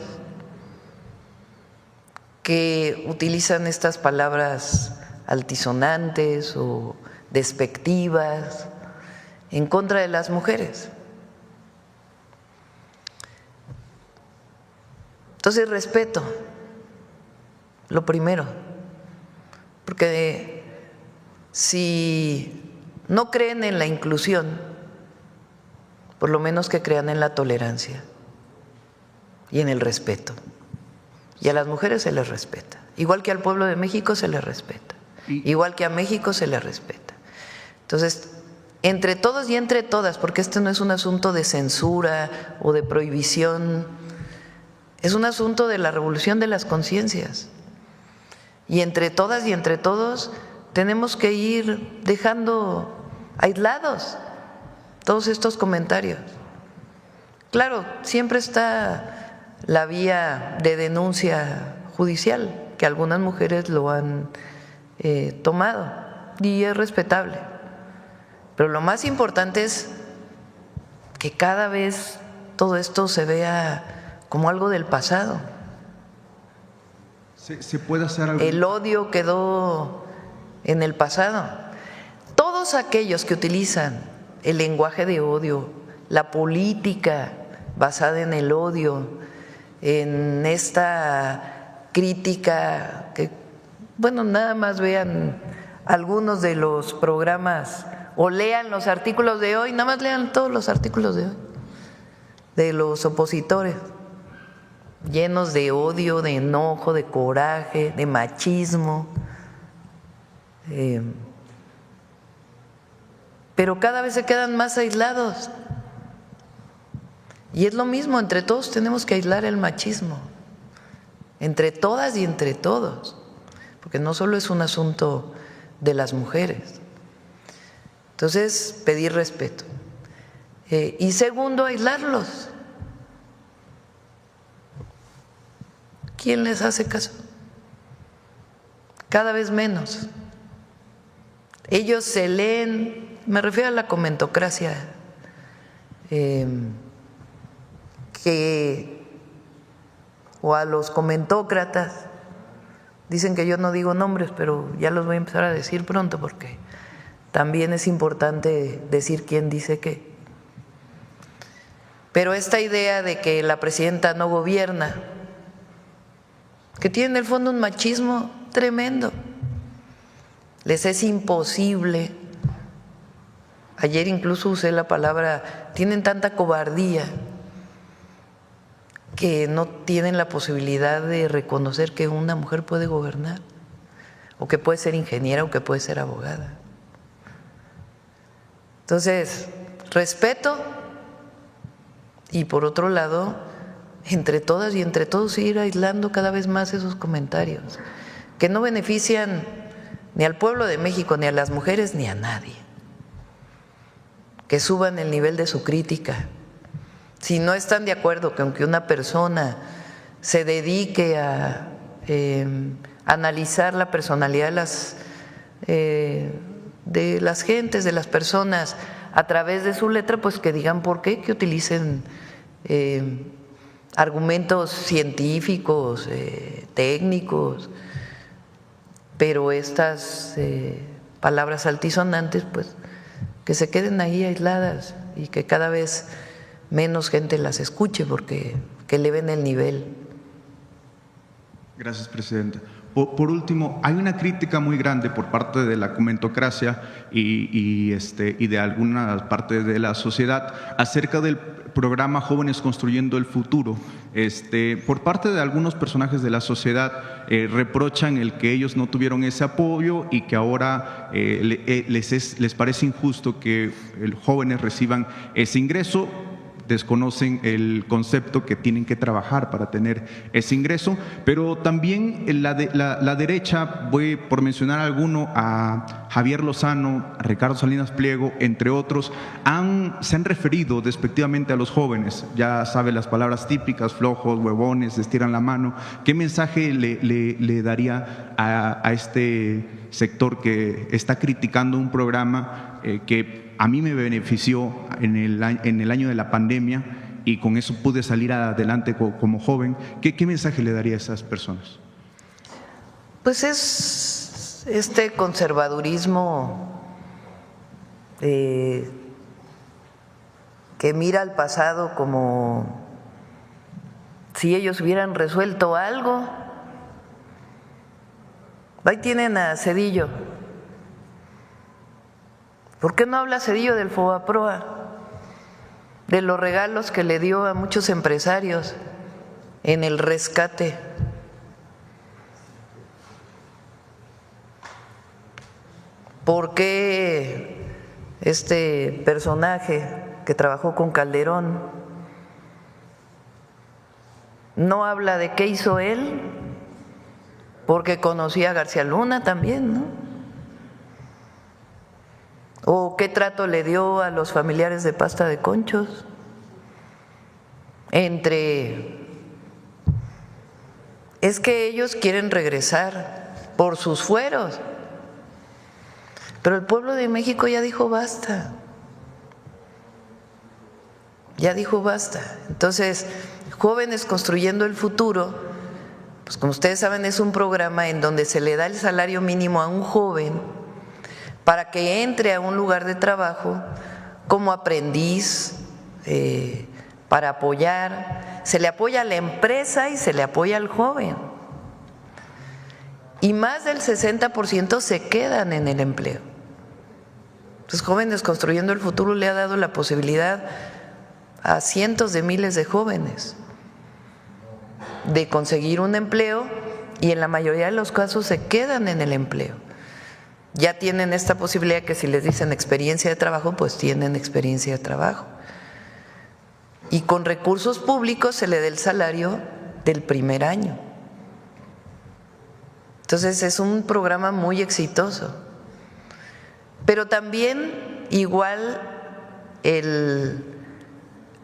que utilizan estas palabras altisonantes o despectivas en contra de las mujeres. Entonces, respeto, lo primero, porque si no creen en la inclusión, por lo menos que crean en la tolerancia y en el respeto. Y a las mujeres se les respeta, igual que al pueblo de México se les respeta, igual que a México se les respeta. Entonces, entre todos y entre todas, porque este no es un asunto de censura o de prohibición, es un asunto de la revolución de las conciencias. Y entre todas y entre todos tenemos que ir dejando aislados todos estos comentarios. Claro, siempre está la vía de denuncia judicial, que algunas mujeres lo han tomado, y es respetable. Pero lo más importante es que cada vez todo esto se vea como algo del pasado. ¿Se puede hacer algo? El odio quedó en el pasado. Todos aquellos que utilizan el lenguaje de odio, la política basada en el odio, en esta crítica que, bueno, nada más vean algunos de los programas o lean los artículos de hoy, nada más lean todos los artículos de hoy, de los opositores, llenos de odio, de enojo, de coraje, de machismo. Pero cada vez se quedan más aislados. Y es lo mismo, entre todos tenemos que aislar el machismo, entre todas y entre todos, porque no solo es un asunto de las mujeres. Entonces, pedir respeto. Y segundo, aislarlos. ¿Quién les hace caso? Cada vez menos. Ellos se leen me refiero a la comentocracia, o a los comentócratas. Dicen que yo no digo nombres, pero ya los voy a empezar a decir pronto porque también es importante decir quién dice qué. Pero esta idea de que la presidenta no gobierna, que tiene en el fondo un machismo tremendo, les es imposible. Ayer incluso usé la palabra, tienen tanta cobardía que no tienen la posibilidad de reconocer que una mujer puede gobernar, o que puede ser ingeniera, o que puede ser abogada. Entonces, respeto, y por otro lado, entre todas y entre todos ir aislando cada vez más esos comentarios que no benefician ni al pueblo de México, ni a las mujeres, ni a nadie. Que suban el nivel de su crítica. Si no están de acuerdo que aunque una persona se dedique a analizar la personalidad de las gentes, de las personas, a través de su letra, pues que digan por qué, que utilicen argumentos científicos, técnicos, pero estas palabras altisonantes, pues que se queden ahí aisladas y que cada vez menos gente las escuche, porque que eleven el nivel. Gracias, Presidenta. Por último, hay una crítica muy grande por parte de la comentocracia y de alguna parte de la sociedad acerca del programa Jóvenes Construyendo el Futuro. Por parte de algunos personajes de la sociedad reprochan el que ellos no tuvieron ese apoyo y que ahora les parece injusto que los jóvenes reciban ese ingreso. Desconocen el concepto que tienen que trabajar para tener ese ingreso, pero también la derecha, voy por mencionar alguno, a Javier Lozano, a Ricardo Salinas Pliego, entre otros, se han referido despectivamente a los jóvenes. Ya sabe las palabras típicas, flojos, huevones, estiran la mano. ¿Qué mensaje le daría a este sector que está criticando un programa que a mí me benefició en el año de la pandemia y con eso pude salir adelante como joven? ¿Qué mensaje le daría a esas personas? Pues es este conservadurismo que mira al pasado como si ellos hubieran resuelto algo. Ahí tienen a Zedillo. ¿Por qué no habla Zedillo del Fobaproa? De los regalos que le dio a muchos empresarios en el rescate. ¿Por qué este personaje que trabajó con Calderón no habla de qué hizo él? Porque conocía a García Luna también, ¿no? ¿O qué trato le dio a los familiares de Pasta de Conchos? Es que ellos quieren regresar por sus fueros, pero el pueblo de México ya dijo basta. Ya dijo basta. Entonces, Jóvenes Construyendo el Futuro, pues como ustedes saben, es un programa en donde se le da el salario mínimo a un joven para que entre a un lugar de trabajo como aprendiz, para apoyar. Se le apoya a la empresa y se le apoya al joven. Y más del 60% se quedan en el empleo. Entonces, Jóvenes Construyendo el Futuro le ha dado la posibilidad a cientos de miles de jóvenes de conseguir un empleo y en la mayoría de los casos se quedan en el empleo. Ya tienen esta posibilidad que si les dicen experiencia de trabajo, pues tienen experiencia de trabajo. Y con recursos públicos se le da el salario del primer año. Entonces es un programa muy exitoso. Pero también igual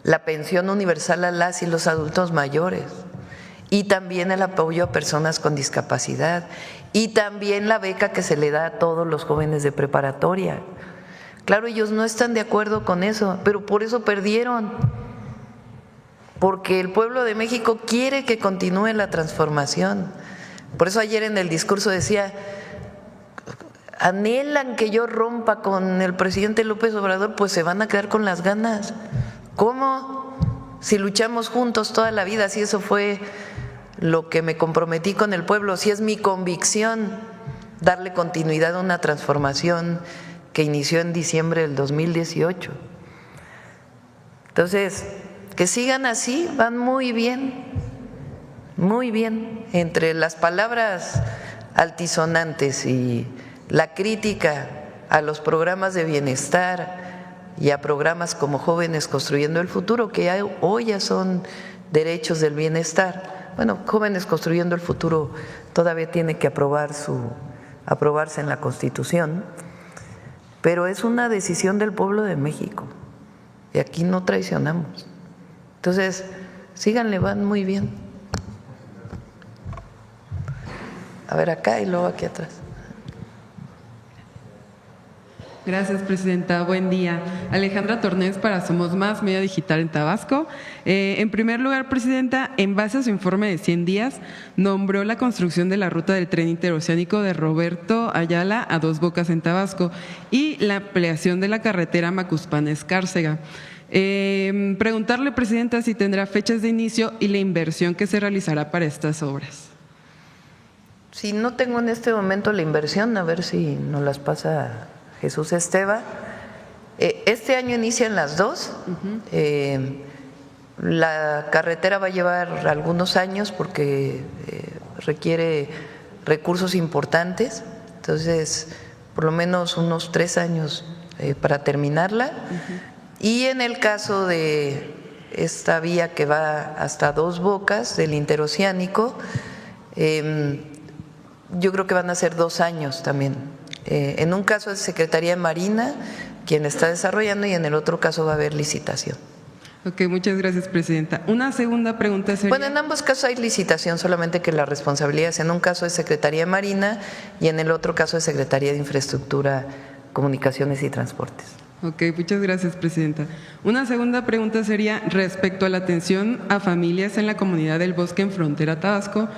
la pensión universal a las y los adultos mayores, y también el apoyo a personas con discapacidad, y también la beca que se le da a todos los jóvenes de preparatoria. Claro, ellos no están de acuerdo con eso, pero por eso perdieron, porque el pueblo de México quiere que continúe la transformación. Por eso ayer en el discurso decía, anhelan que yo rompa con el presidente López Obrador, pues se van a quedar con las ganas. ¿Cómo? Si luchamos juntos toda la vida, si eso fue lo que me comprometí con el pueblo, si es mi convicción darle continuidad a una transformación que inició en diciembre del 2018. Entonces, que sigan así, van muy bien, muy bien. Entre las palabras altisonantes y la crítica a los programas de bienestar y a programas como Jóvenes Construyendo el Futuro, que hoy ya son derechos del bienestar. Bueno, Jóvenes Construyendo el Futuro todavía tiene que aprobarse en la Constitución, pero es una decisión del pueblo de México y aquí no traicionamos. Entonces, síganle, van muy bien. A ver, acá y luego aquí atrás. Gracias, presidenta. Buen día. Alejandra Tornés para Somos Más, medio digital en Tabasco. En primer lugar, presidenta, en base a su informe de 100 días, nombró la construcción de la ruta del tren interoceánico de Roberto Ayala a Dos Bocas en Tabasco y la ampliación de la carretera Macuspana-Escárcega. Preguntarle, presidenta, si tendrá fechas de inicio y la inversión que se realizará para estas obras. Si no tengo en este momento la inversión, a ver si nos las pasa Jesús Esteva. Este año inician las dos. La carretera va a llevar algunos años porque requiere recursos importantes, entonces por lo menos unos 3 años para terminarla. Y en el caso de esta vía que va hasta Dos Bocas del interoceánico, yo creo que van a ser 2 años también. En un caso es Secretaría de Marina quien la está desarrollando y en el otro caso va a haber licitación. Ok, muchas gracias, presidenta. Una segunda pregunta sería… Bueno, en ambos casos hay licitación, solamente que la responsabilidad es en un caso de Secretaría de Marina y en el otro caso de Secretaría de Infraestructura, Comunicaciones y Transportes. Ok, muchas gracias, presidenta. Una segunda pregunta sería respecto a la atención a familias en la comunidad del Bosque en frontera Tabasco.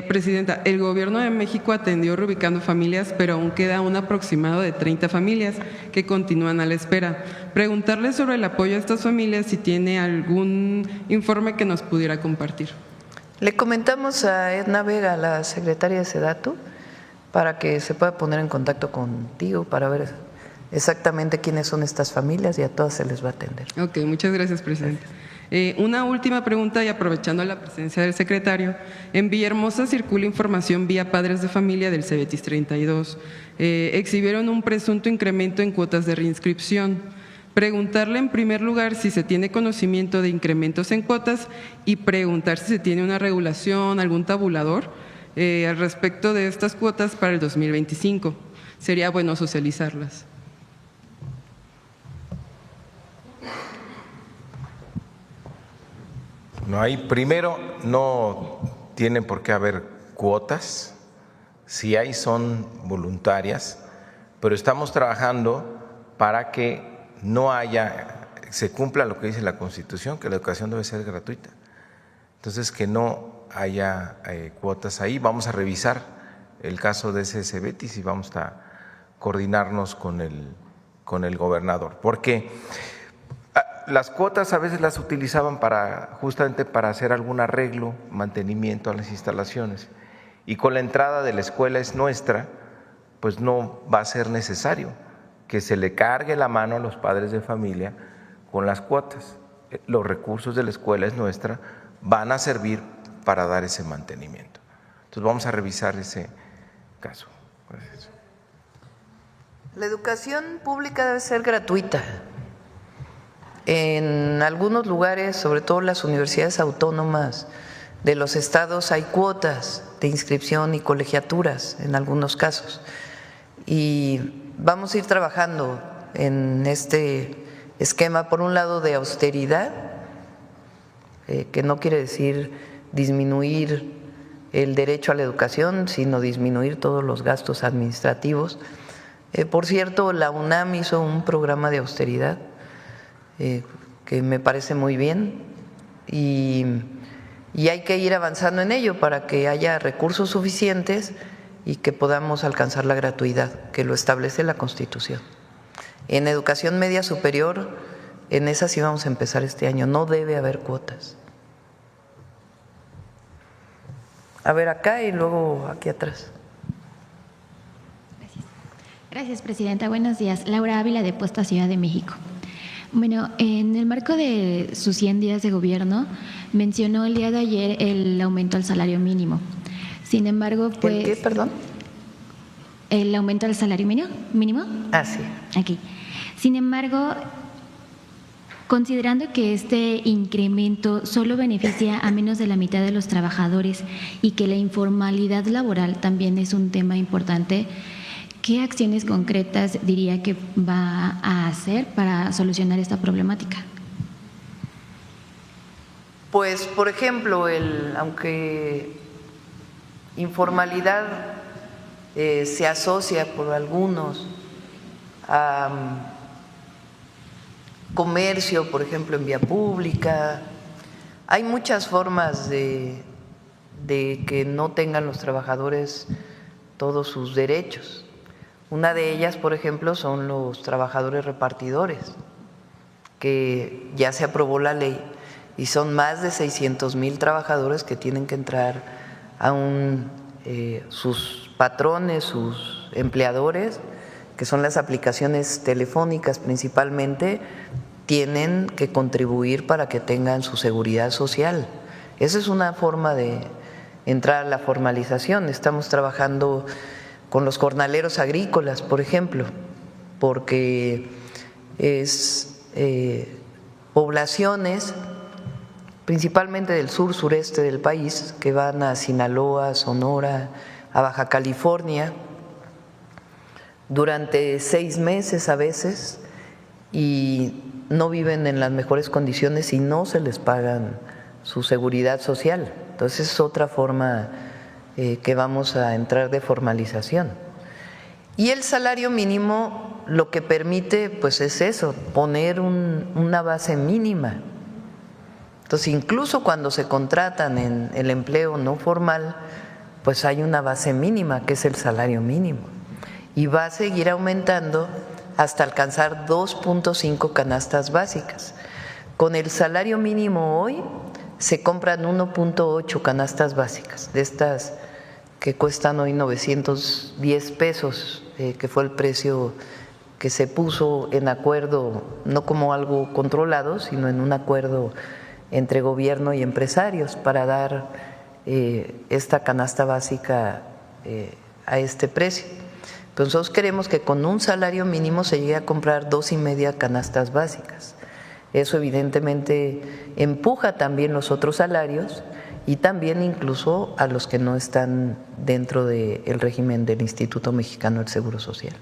Presidenta, el Gobierno de México atendió reubicando familias, pero aún queda un aproximado de 30 familias que continúan a la espera. Preguntarle sobre el apoyo a estas familias, si tiene algún informe que nos pudiera compartir. Le comentamos a Edna Vega, la secretaria de SEDATU, para que se pueda poner en contacto contigo para ver exactamente quiénes son estas familias y a todas se les va a atender. Ok, muchas gracias, presidenta. Una última pregunta y aprovechando la presencia del secretario. En Villahermosa circula información vía padres de familia del Cebetis 32. Exhibieron un presunto incremento en cuotas de reinscripción. Preguntarle en primer lugar si se tiene conocimiento de incrementos en cuotas y preguntar si se tiene una regulación, algún tabulador al respecto de estas cuotas para el 2025. Sería bueno socializarlas. No hay, primero, no tienen por qué haber cuotas, si hay son voluntarias, pero estamos trabajando para que no haya, se cumpla lo que dice la Constitución, que la educación debe ser gratuita. Entonces, que no haya cuotas ahí. Vamos a revisar el caso de ese Cebetis y vamos a coordinarnos con el gobernador, porque las cuotas a veces las utilizaban justamente para hacer algún arreglo, mantenimiento a las instalaciones, y con la entrada de la escuela es nuestra, pues no va a ser necesario que se le cargue la mano a los padres de familia con las cuotas. Los recursos de la escuela es nuestra, van a servir para dar ese mantenimiento. Entonces vamos a revisar ese caso. Gracias. La educación pública debe ser gratuita. En algunos lugares, sobre todo las universidades autónomas de los estados, hay cuotas de inscripción y colegiaturas en algunos casos. Y vamos a ir trabajando en este esquema, por un lado, de austeridad, que no quiere decir disminuir el derecho a la educación, sino disminuir todos los gastos administrativos, Por cierto, la UNAM hizo un programa de austeridad que me parece muy bien y hay que ir avanzando en ello para que haya recursos suficientes y que podamos alcanzar la gratuidad que lo establece la Constitución. En educación media superior, en esa sí vamos a empezar este año, no debe haber cuotas. A ver acá y luego aquí atrás. Gracias, presidenta. Buenos días. Laura Ávila, de Posta Ciudad de México. Bueno, en el marco de sus 100 días de gobierno, mencionó el día de ayer el aumento al salario mínimo. Sin embargo, pues… ¿El qué, perdón? El aumento al salario mínimo. Ah, sí. Aquí. Sin embargo, considerando que este incremento solo beneficia a menos de la mitad de los trabajadores y que la informalidad laboral también es un tema importante, ¿qué acciones concretas diría que va a hacer para solucionar esta problemática? Pues, por ejemplo, aunque informalidad se asocia por algunos a comercio, por ejemplo, en vía pública, hay muchas formas de que no tengan los trabajadores todos sus derechos. Una de ellas, por ejemplo, son los trabajadores repartidores, que ya se aprobó la ley y son más de 600,000 trabajadores que tienen que entrar a sus patrones, sus empleadores, que son las aplicaciones telefónicas principalmente, tienen que contribuir para que tengan su seguridad social. Esa es una forma de entrar a la formalización. Estamos trabajando con los jornaleros agrícolas, por ejemplo, porque es poblaciones principalmente del sur sureste del país que van a Sinaloa, Sonora, a Baja California durante 6 meses a veces y no viven en las mejores condiciones y no se les pagan su seguridad social. Entonces es otra forma que vamos a entrar de formalización. Y el salario mínimo lo que permite pues es eso, poner una base mínima. Entonces incluso cuando se contratan en el empleo no formal, pues hay una base mínima que es el salario mínimo y va a seguir aumentando hasta alcanzar 2.5 canastas básicas. Con el salario mínimo hoy se compran 1.8 canastas básicas, de estas que cuestan hoy 910 pesos, que fue el precio que se puso en acuerdo, no como algo controlado, sino en un acuerdo entre gobierno y empresarios para dar esta canasta básica a este precio. Entonces nosotros queremos que con un salario mínimo se llegue a comprar 2.5 canastas básicas. Eso evidentemente empuja también los otros salarios y también incluso a los que no están dentro del régimen del Instituto Mexicano del Seguro Social.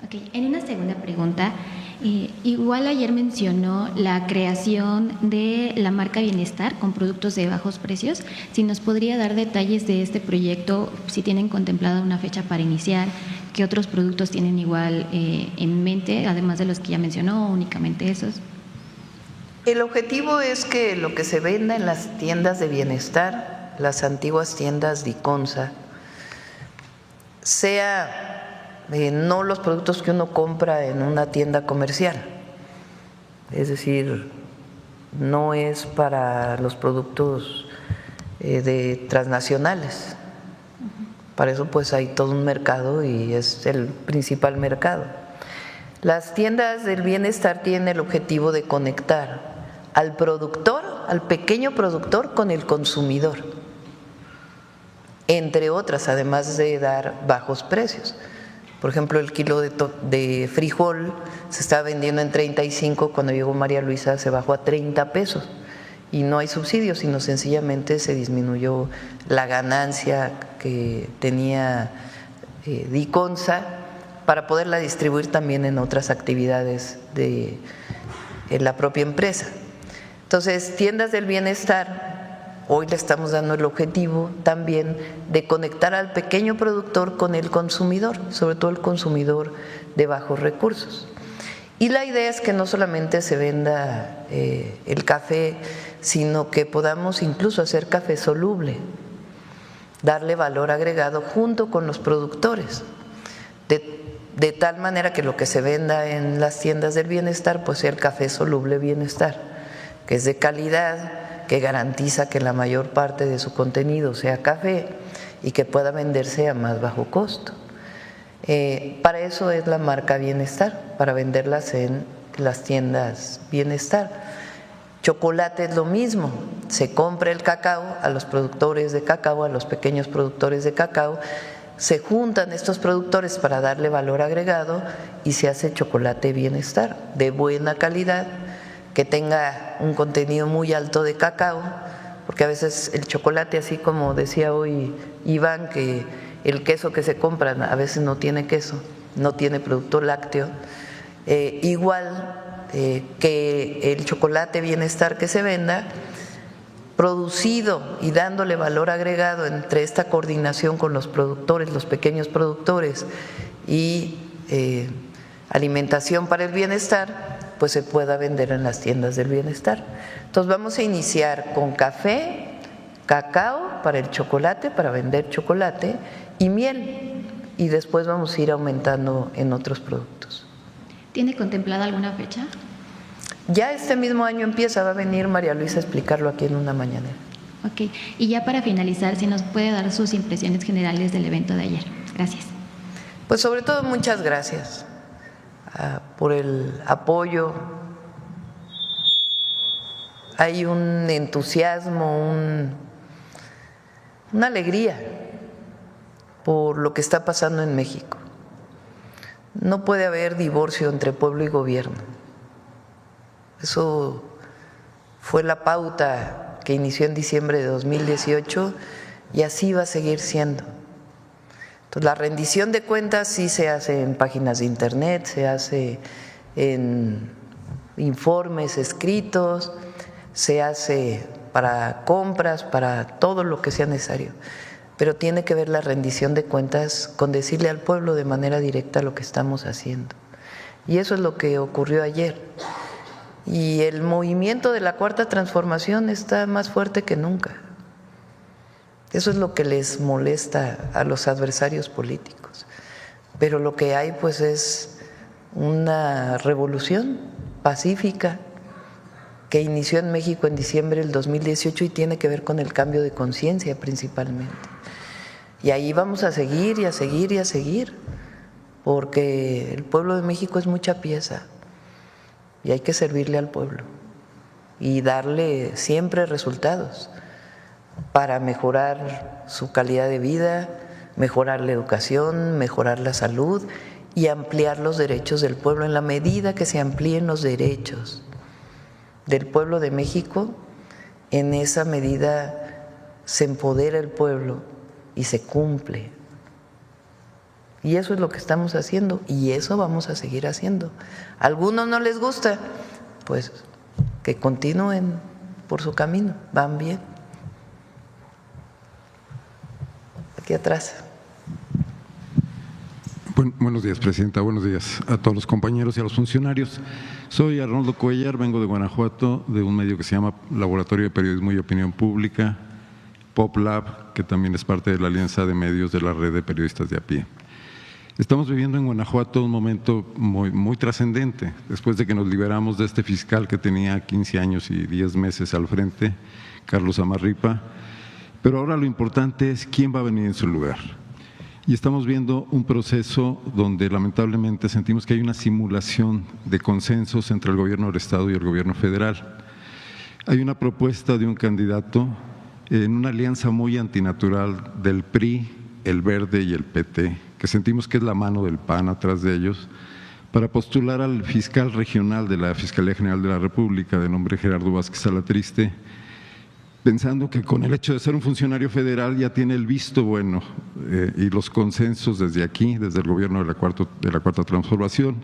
Ok, en una segunda pregunta, igual ayer mencionó la creación de la marca Bienestar con productos de bajos precios. Si nos podría dar detalles de este proyecto, si tienen contemplada una fecha para iniciar, qué otros productos tienen igual en mente, además de los que ya mencionó, únicamente esos. El objetivo es que lo que se venda en las tiendas de bienestar, las antiguas tiendas Diconsa, sea no los productos que uno compra en una tienda comercial, es decir, no es para los productos de transnacionales. Para eso pues hay todo un mercado y es el principal mercado. Las tiendas del bienestar tienen el objetivo de conectar al productor, al pequeño productor con el consumidor, entre otras, además de dar bajos precios. Por ejemplo, el kilo de frijol se estaba vendiendo en 35, cuando llegó María Luisa se bajó a 30 pesos y no hay subsidios, sino sencillamente se disminuyó la ganancia que tenía Diconsa para poderla distribuir también en otras actividades de la propia empresa. Entonces, tiendas del bienestar hoy le estamos dando el objetivo también de conectar al pequeño productor con el consumidor, sobre todo el consumidor de bajos recursos. Y la idea es que no solamente se venda el café, sino que podamos incluso hacer café soluble, darle valor agregado junto con los productores, de tal manera que lo que se venda en las tiendas del bienestar pues sea el café soluble Bienestar, que es de calidad, que garantiza que la mayor parte de su contenido sea café y que pueda venderse a más bajo costo. Para eso es la marca Bienestar, para venderlas en las tiendas Bienestar. Chocolate es lo mismo, se compra el cacao a los productores de cacao, a los pequeños productores de cacao, se juntan estos productores para darle valor agregado y se hace chocolate Bienestar, de buena calidad, que tenga un contenido muy alto de cacao, porque a veces el chocolate, así como decía hoy Iván, que el queso que se compran a veces no tiene queso, no tiene producto lácteo, igual que el chocolate Bienestar que se venda, producido y dándole valor agregado entre esta coordinación con los productores, los pequeños productores y alimentación para el bienestar, pues se pueda vender en las tiendas del bienestar. Entonces vamos a iniciar con café, cacao para el chocolate, para vender chocolate y miel, y después vamos a ir aumentando en otros productos. ¿Tiene contemplada alguna fecha? Ya este mismo año empieza, va a venir María Luisa a explicarlo aquí en una mañanera. Ok, y ya para finalizar, si nos puede dar sus impresiones generales del evento de ayer. Gracias. Pues sobre todo muchas gracias por el apoyo. Hay un entusiasmo, una alegría por lo que está pasando en México. No puede haber divorcio entre pueblo y gobierno. Eso fue la pauta que inició en diciembre de 2018 y así va a seguir siendo. Entonces, la rendición de cuentas sí se hace en páginas de internet, se hace en informes escritos, se hace para compras, para todo lo que sea necesario. Pero tiene que ver la rendición de cuentas con decirle al pueblo de manera directa lo que estamos haciendo. Y eso es lo que ocurrió ayer. Y el movimiento de la Cuarta Transformación está más fuerte que nunca. Eso es lo que les molesta a los adversarios políticos. Pero lo que hay pues es una revolución pacífica que inició en México en diciembre del 2018 y tiene que ver con el cambio de conciencia principalmente. Y ahí vamos a seguir y a seguir y a seguir, porque el pueblo de México es mucha pieza. Y hay que servirle al pueblo y darle siempre resultados para mejorar su calidad de vida, mejorar la educación, mejorar la salud y ampliar los derechos del pueblo. En la medida que se amplíen los derechos del pueblo de México, en esa medida se empodera el pueblo y se cumple. Y eso es lo que estamos haciendo y eso vamos a seguir haciendo. A algunos no les gusta, pues que continúen por su camino, van bien. Aquí atrás. Buenos días, Presidenta. Buenos días a todos los compañeros y a los funcionarios. Soy Arnoldo Cuellar, vengo de Guanajuato, de un medio que se llama Laboratorio de Periodismo y Opinión Pública, PopLab, que también es parte de la Alianza de Medios de la Red de Periodistas de a pie. Estamos viviendo en Guanajuato un momento muy trascendente, después de que nos liberamos de este fiscal que tenía 15 años y 10 meses al frente, Carlos Amarripa, pero ahora lo importante es quién va a venir en su lugar. Y estamos viendo un proceso donde lamentablemente sentimos que hay una simulación de consensos entre el gobierno del Estado y el gobierno federal. Hay una propuesta de un candidato en una alianza muy antinatural del PRI, el Verde y el PT, que sentimos que es la mano del PAN atrás de ellos, para postular al fiscal regional de la Fiscalía General de la República, de nombre Gerardo Vázquez Alatriste, pensando que con el hecho de ser un funcionario federal ya tiene el visto bueno y los consensos desde aquí, desde el gobierno de la Cuarta Transformación.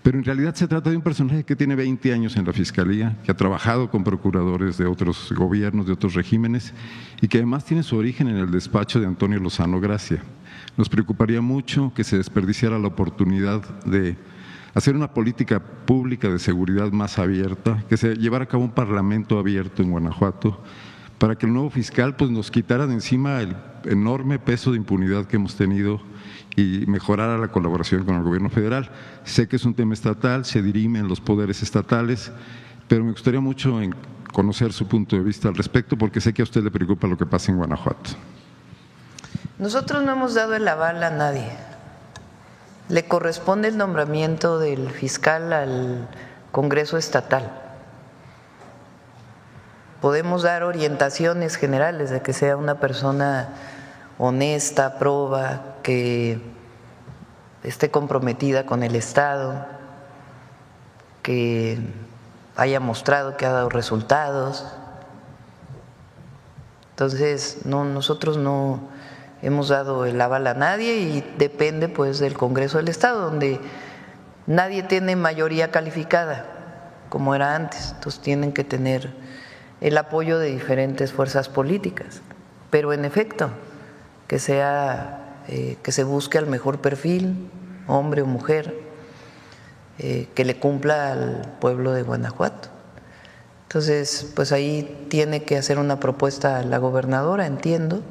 Pero en realidad se trata de un personaje que tiene 20 años en la Fiscalía, que ha trabajado con procuradores de otros gobiernos, de otros regímenes, y que además tiene su origen en el despacho de Antonio Lozano Gracia. Nos preocuparía mucho que se desperdiciara la oportunidad de hacer una política pública de seguridad más abierta, que se llevara a cabo un parlamento abierto en Guanajuato, para que el nuevo fiscal pues, nos quitara de encima el enorme peso de impunidad que hemos tenido y mejorara la colaboración con el gobierno federal. Sé que es un tema estatal, se dirimen los poderes estatales, pero me gustaría mucho conocer su punto de vista al respecto, porque sé que a usted le preocupa lo que pasa en Guanajuato. Nosotros no hemos dado el aval a nadie. Le corresponde el nombramiento del fiscal al Congreso Estatal. Podemos dar orientaciones generales de que sea una persona honesta, proba, que esté comprometida con el Estado, que haya mostrado que ha dado resultados. Entonces, nosotros no hemos dado el aval a nadie y depende pues del Congreso del Estado, donde nadie tiene mayoría calificada, como era antes. Entonces tienen que tener el apoyo de diferentes fuerzas políticas. Pero en efecto, que se busque al mejor perfil, hombre o mujer, que le cumpla al pueblo de Guanajuato. Entonces, pues ahí tiene que hacer una propuesta a la gobernadora, entiendo,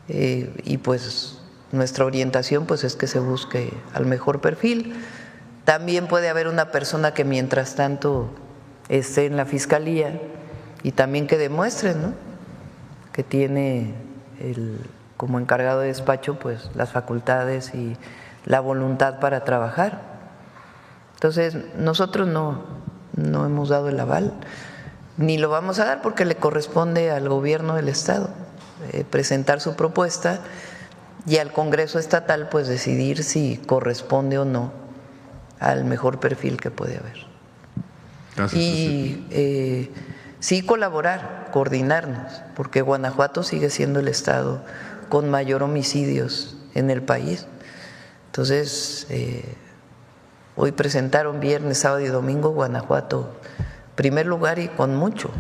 y pues nuestra orientación pues es que se busque al mejor perfil. También puede haber una persona que mientras tanto esté en la Fiscalía y también que demuestre, ¿no?, que tiene como encargado de despacho pues las facultades y la voluntad para trabajar. Entonces nosotros no hemos dado el aval, ni lo vamos a dar, porque le corresponde al gobierno del Estado presentar su propuesta y al Congreso Estatal pues decidir si corresponde o no al mejor perfil que puede haber. Gracias, y sí colaborar, coordinarnos, porque Guanajuato sigue siendo el estado con mayor homicidios en el país. Entonces, hoy presentaron viernes, sábado y domingo Guanajuato primer lugar y con mucho.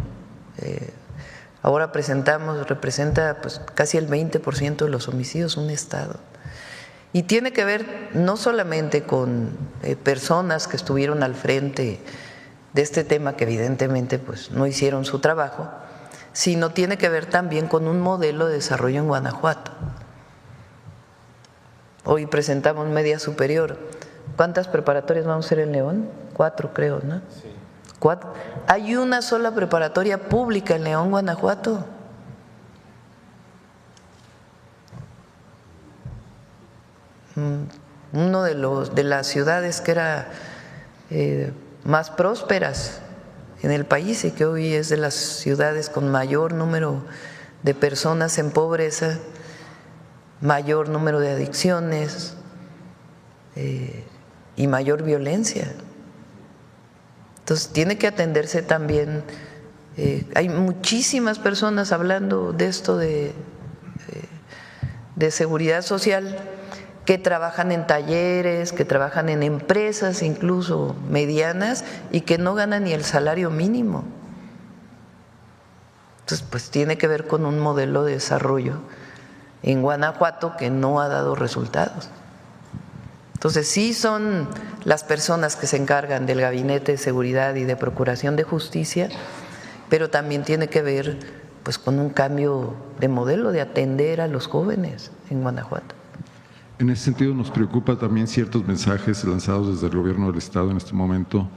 Ahora representa pues casi el 20% de los homicidios un estado. Y tiene que ver no solamente con personas que estuvieron al frente de este tema, que evidentemente pues no hicieron su trabajo, sino tiene que ver también con un modelo de desarrollo en Guanajuato. Hoy presentamos media superior. ¿Cuántas preparatorias vamos a hacer en León? 4, creo, ¿no? Sí. 4. Hay una sola preparatoria pública en León, Guanajuato. Uno de las ciudades que era más prósperas en el país y que hoy es de las ciudades con mayor número de personas en pobreza, mayor número de adicciones y mayor violencia. Entonces tiene que atenderse también. Hay muchísimas personas hablando de esto de seguridad social, que trabajan en talleres, que trabajan en empresas incluso medianas y que no ganan ni el salario mínimo. Entonces, pues tiene que ver con un modelo de desarrollo en Guanajuato que no ha dado resultados. Entonces, sí son las personas que se encargan del Gabinete de Seguridad y de Procuración de Justicia, pero también tiene que ver pues con un cambio de modelo de atender a los jóvenes en Guanajuato. En ese sentido nos preocupa también ciertos mensajes lanzados desde el gobierno del Estado en este momento,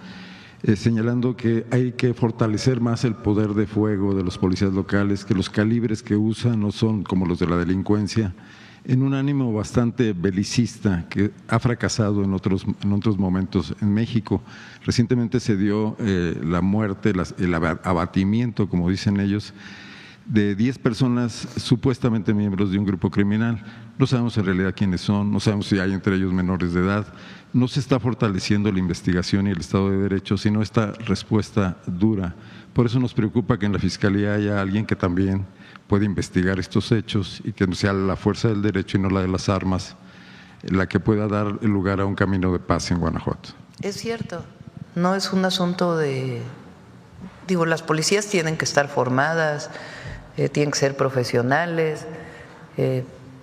señalando que hay que fortalecer más el poder de fuego de los policías locales, que los calibres que usan no son como los de la delincuencia, en un ánimo bastante belicista que ha fracasado en otros momentos en México. Recientemente se dio la muerte, el abatimiento, como dicen ellos, de 10 personas supuestamente miembros de un grupo criminal. No sabemos en realidad quiénes son, no sabemos si hay entre ellos menores de edad. No se está fortaleciendo la investigación y el Estado de Derecho, sino esta respuesta dura. Por eso nos preocupa que en la Fiscalía haya alguien que también pueda investigar estos hechos y que no sea la fuerza del derecho y no la de las armas la que pueda dar lugar a un camino de paz en Guanajuato. Es cierto, no es un asunto de… Digo, las policías tienen que estar formadas, tienen que ser profesionales,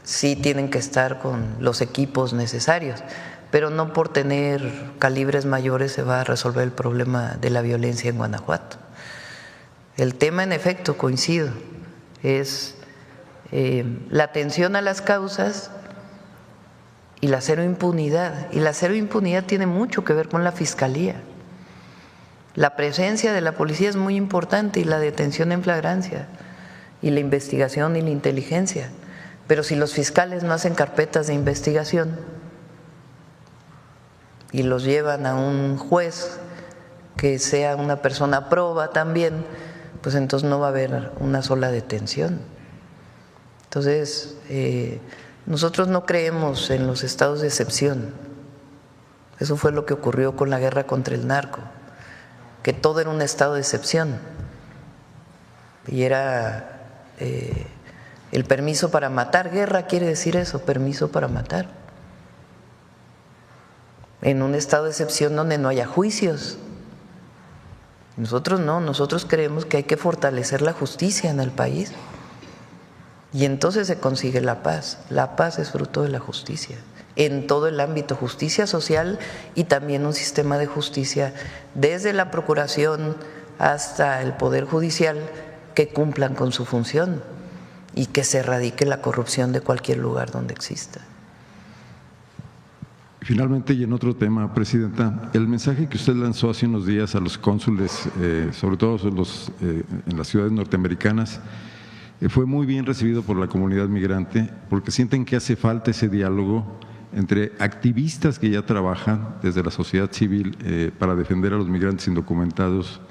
sí tienen que estar con los equipos necesarios, pero no por tener calibres mayores se va a resolver el problema de la violencia en Guanajuato. El tema, en efecto, coincido, es la atención a las causas y la cero impunidad. Y la cero impunidad tiene mucho que ver con la fiscalía. La presencia de la policía es muy importante y la detención en flagrancia y la investigación y la inteligencia. Pero si los fiscales no hacen carpetas de investigación y los llevan a un juez que sea una persona proba también, pues entonces no va a haber una sola detención. Entonces, nosotros no creemos en los estados de excepción. Eso fue lo que ocurrió con la guerra contra el narco, que todo era un estado de excepción y era el permiso para matar. Guerra quiere decir eso, permiso para matar. En un estado de excepción donde no haya juicios. Nosotros no, nosotros creemos que hay que fortalecer la justicia en el país y entonces se consigue la paz. La paz es fruto de la justicia, en todo el ámbito, justicia social y también un sistema de justicia desde la procuración hasta el Poder Judicial que cumplan con su función y que se erradique la corrupción de cualquier lugar donde exista. Finalmente, y en otro tema, Presidenta, el mensaje que usted lanzó hace unos días a los cónsules, sobre todo en las ciudades norteamericanas, fue muy bien recibido por la comunidad migrante porque sienten que hace falta ese diálogo entre activistas que ya trabajan desde la sociedad civil para defender a los migrantes indocumentados.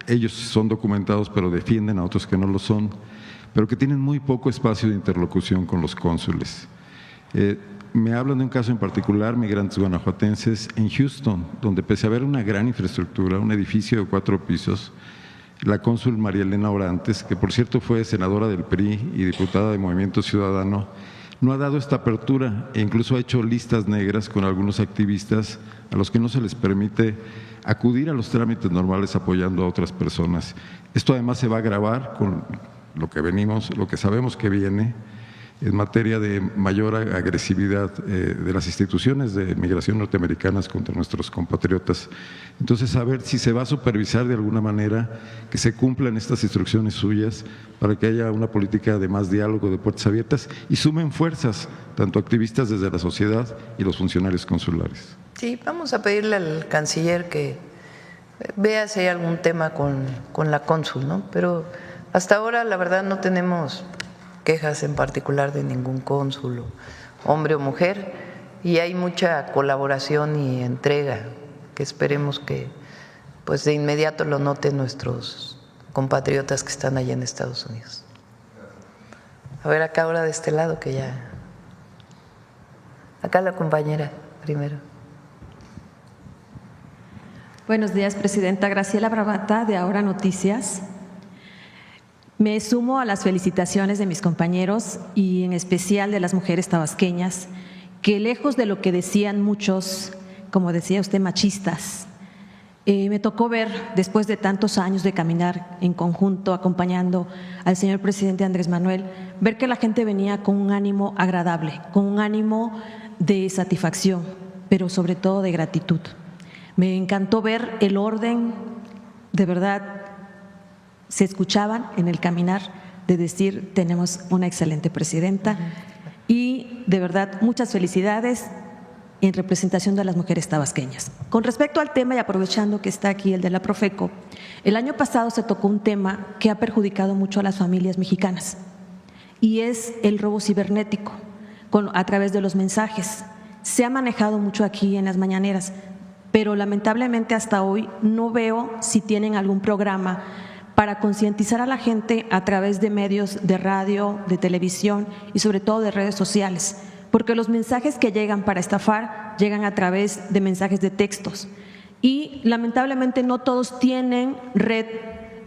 Ellos son documentados pero defienden a otros que no lo son, pero que tienen muy poco espacio de interlocución con los cónsules. Me hablan de un caso en particular, migrantes guanajuatenses en Houston, donde pese a haber una gran infraestructura, un edificio de 4 pisos, la cónsul María Elena Orantes, que por cierto fue senadora del PRI y diputada de Movimiento Ciudadano, no ha dado esta apertura e incluso ha hecho listas negras con algunos activistas a los que no se les permite acudir a los trámites normales apoyando a otras personas. Esto además se va a agravar con lo que sabemos que viene en materia de mayor agresividad de las instituciones de migración norteamericanas contra nuestros compatriotas. Entonces, saber si se va a supervisar de alguna manera que se cumplan estas instrucciones suyas para que haya una política de más diálogo, de puertas abiertas y sumen fuerzas, tanto activistas desde la sociedad y los funcionarios consulares. Sí, vamos a pedirle al canciller que vea si hay algún tema con la cónsul, ¿no? Pero hasta ahora, la verdad, no tenemos quejas en particular de ningún cónsul, hombre o mujer, y hay mucha colaboración y entrega que esperemos que pues de inmediato lo noten nuestros compatriotas que están allá en Estados Unidos. A ver, acá ahora de este lado que ya… Acá la compañera primero. Buenos días, Presidenta. Graciela Bravata, de Ahora Noticias. Me sumo a las felicitaciones de mis compañeros y en especial de las mujeres tabasqueñas, que lejos de lo que decían muchos, como decía usted, machistas, me tocó ver, después de tantos años de caminar en conjunto, acompañando al señor presidente Andrés Manuel, ver que la gente venía con un ánimo agradable, con un ánimo de satisfacción, pero sobre todo de gratitud. Me encantó ver el orden, de verdad, se escuchaban en el caminar de decir tenemos una excelente presidenta y de verdad muchas felicidades en representación de las mujeres tabasqueñas. Con respecto al tema y aprovechando que está aquí el de la Profeco, el año pasado se tocó un tema que ha perjudicado mucho a las familias mexicanas y es el robo cibernético a través de los mensajes. Se ha manejado mucho aquí en las mañaneras, pero lamentablemente hasta hoy no veo si tienen algún programa para concientizar a la gente a través de medios de radio, de televisión y sobre todo de redes sociales, porque los mensajes que llegan para estafar llegan a través de mensajes de textos y lamentablemente no todos tienen red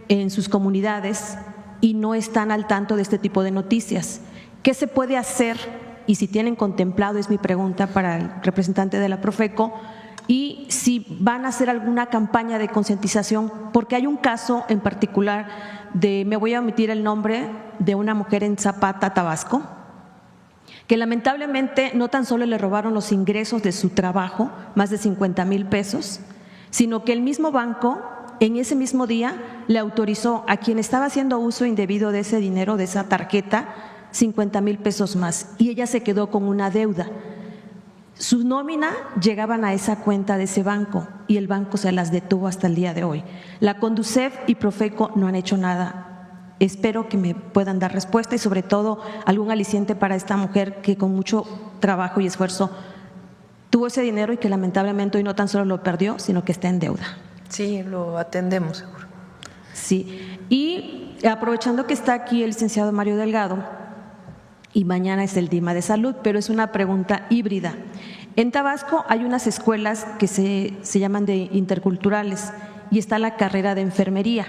en sus comunidades y no están al tanto de este tipo de noticias. ¿Qué se puede hacer? Y si tienen contemplado, es mi pregunta para el representante de la Profeco, y si van a hacer alguna campaña de concientización, porque hay un caso en particular me voy a omitir el nombre, de una mujer en Zapata, Tabasco, que lamentablemente no tan solo le robaron los ingresos de su trabajo, más de 50,000 pesos, sino que el mismo banco en ese mismo día le autorizó a quien estaba haciendo uso indebido de ese dinero, de esa tarjeta, 50,000 pesos más, y ella se quedó con una deuda. Su nómina llegaban a esa cuenta de ese banco y el banco se las detuvo hasta el día de hoy. La Conducef y Profeco no han hecho nada. Espero que me puedan dar respuesta y sobre todo algún aliciente para esta mujer que con mucho trabajo y esfuerzo tuvo ese dinero y que lamentablemente hoy no tan solo lo perdió, sino que está en deuda. Sí, lo atendemos seguro. Sí, y aprovechando que está aquí el licenciado Mario Delgado, y mañana es el Día de Salud, pero es una pregunta híbrida. En Tabasco hay unas escuelas que se llaman de interculturales y está la carrera de enfermería,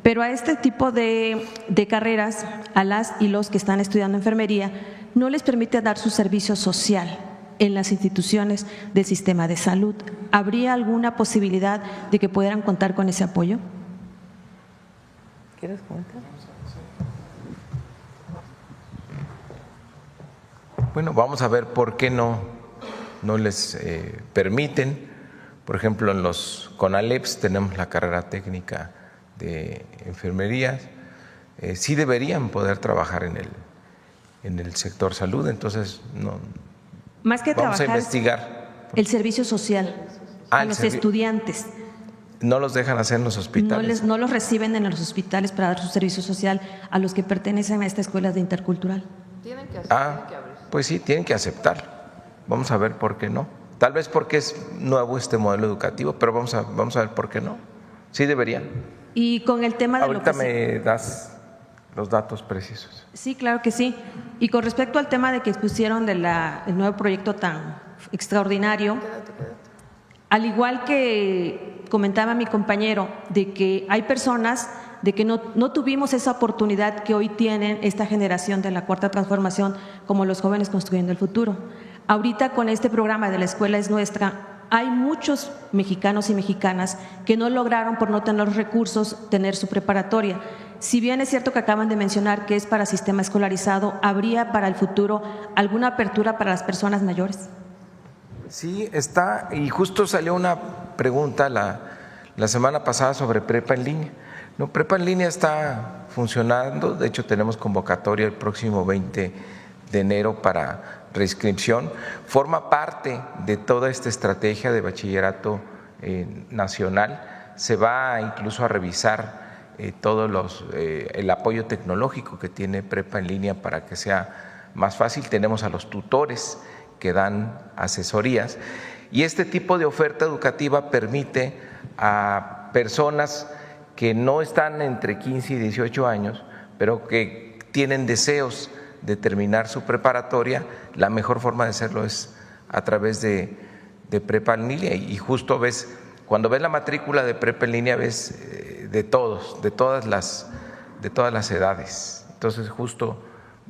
pero a este tipo de carreras, a las y los que están estudiando enfermería, no les permite dar su servicio social en las instituciones del sistema de salud. ¿Habría alguna posibilidad de que pudieran contar con ese apoyo? ¿Quieres comentar? Bueno, vamos a ver por qué no les permiten. Por ejemplo, en los CONALEPS tenemos la carrera técnica de enfermería. Sí deberían poder trabajar en el sector salud, entonces no. Más que vamos trabajar, a investigar. El servicio social a los estudiantes. No los dejan hacer en los hospitales. No los reciben en los hospitales para dar su servicio social a los que pertenecen a esta escuela de intercultural. Tienen que hacer, pues sí, tienen que aceptar. Vamos a ver por qué no. Tal vez porque es nuevo este modelo educativo, pero vamos a ver por qué no. Sí deberían. Y con el tema de ahorita me das los datos precisos. Sí, claro que sí. Y con respecto al tema de que expusieron del nuevo proyecto tan extraordinario, al igual que comentaba mi compañero, de que hay personas de que no tuvimos esa oportunidad que hoy tienen esta generación de la Cuarta Transformación, como los jóvenes construyendo el futuro. Ahorita con este programa de La Escuela es Nuestra, hay muchos mexicanos y mexicanas que no lograron, por no tener los recursos, tener su preparatoria. Si bien es cierto que acaban de mencionar que es para sistema escolarizado, ¿habría para el futuro alguna apertura para las personas mayores? Sí, está, y justo salió una pregunta la semana pasada sobre prepa en línea. No, prepa en línea está funcionando, de hecho tenemos convocatoria el próximo 20 de enero para reinscripción. Forma parte de toda esta estrategia de bachillerato nacional. Se va incluso a revisar el apoyo tecnológico que tiene prepa en línea para que sea más fácil. Tenemos a los tutores que dan asesorías y este tipo de oferta educativa permite a personas que no están entre 15 y 18 años, pero que tienen deseos de terminar su preparatoria, la mejor forma de hacerlo es a través de prepa en línea. Y justo cuando ves la matrícula de prepa en línea, ves de todas las edades. Entonces justo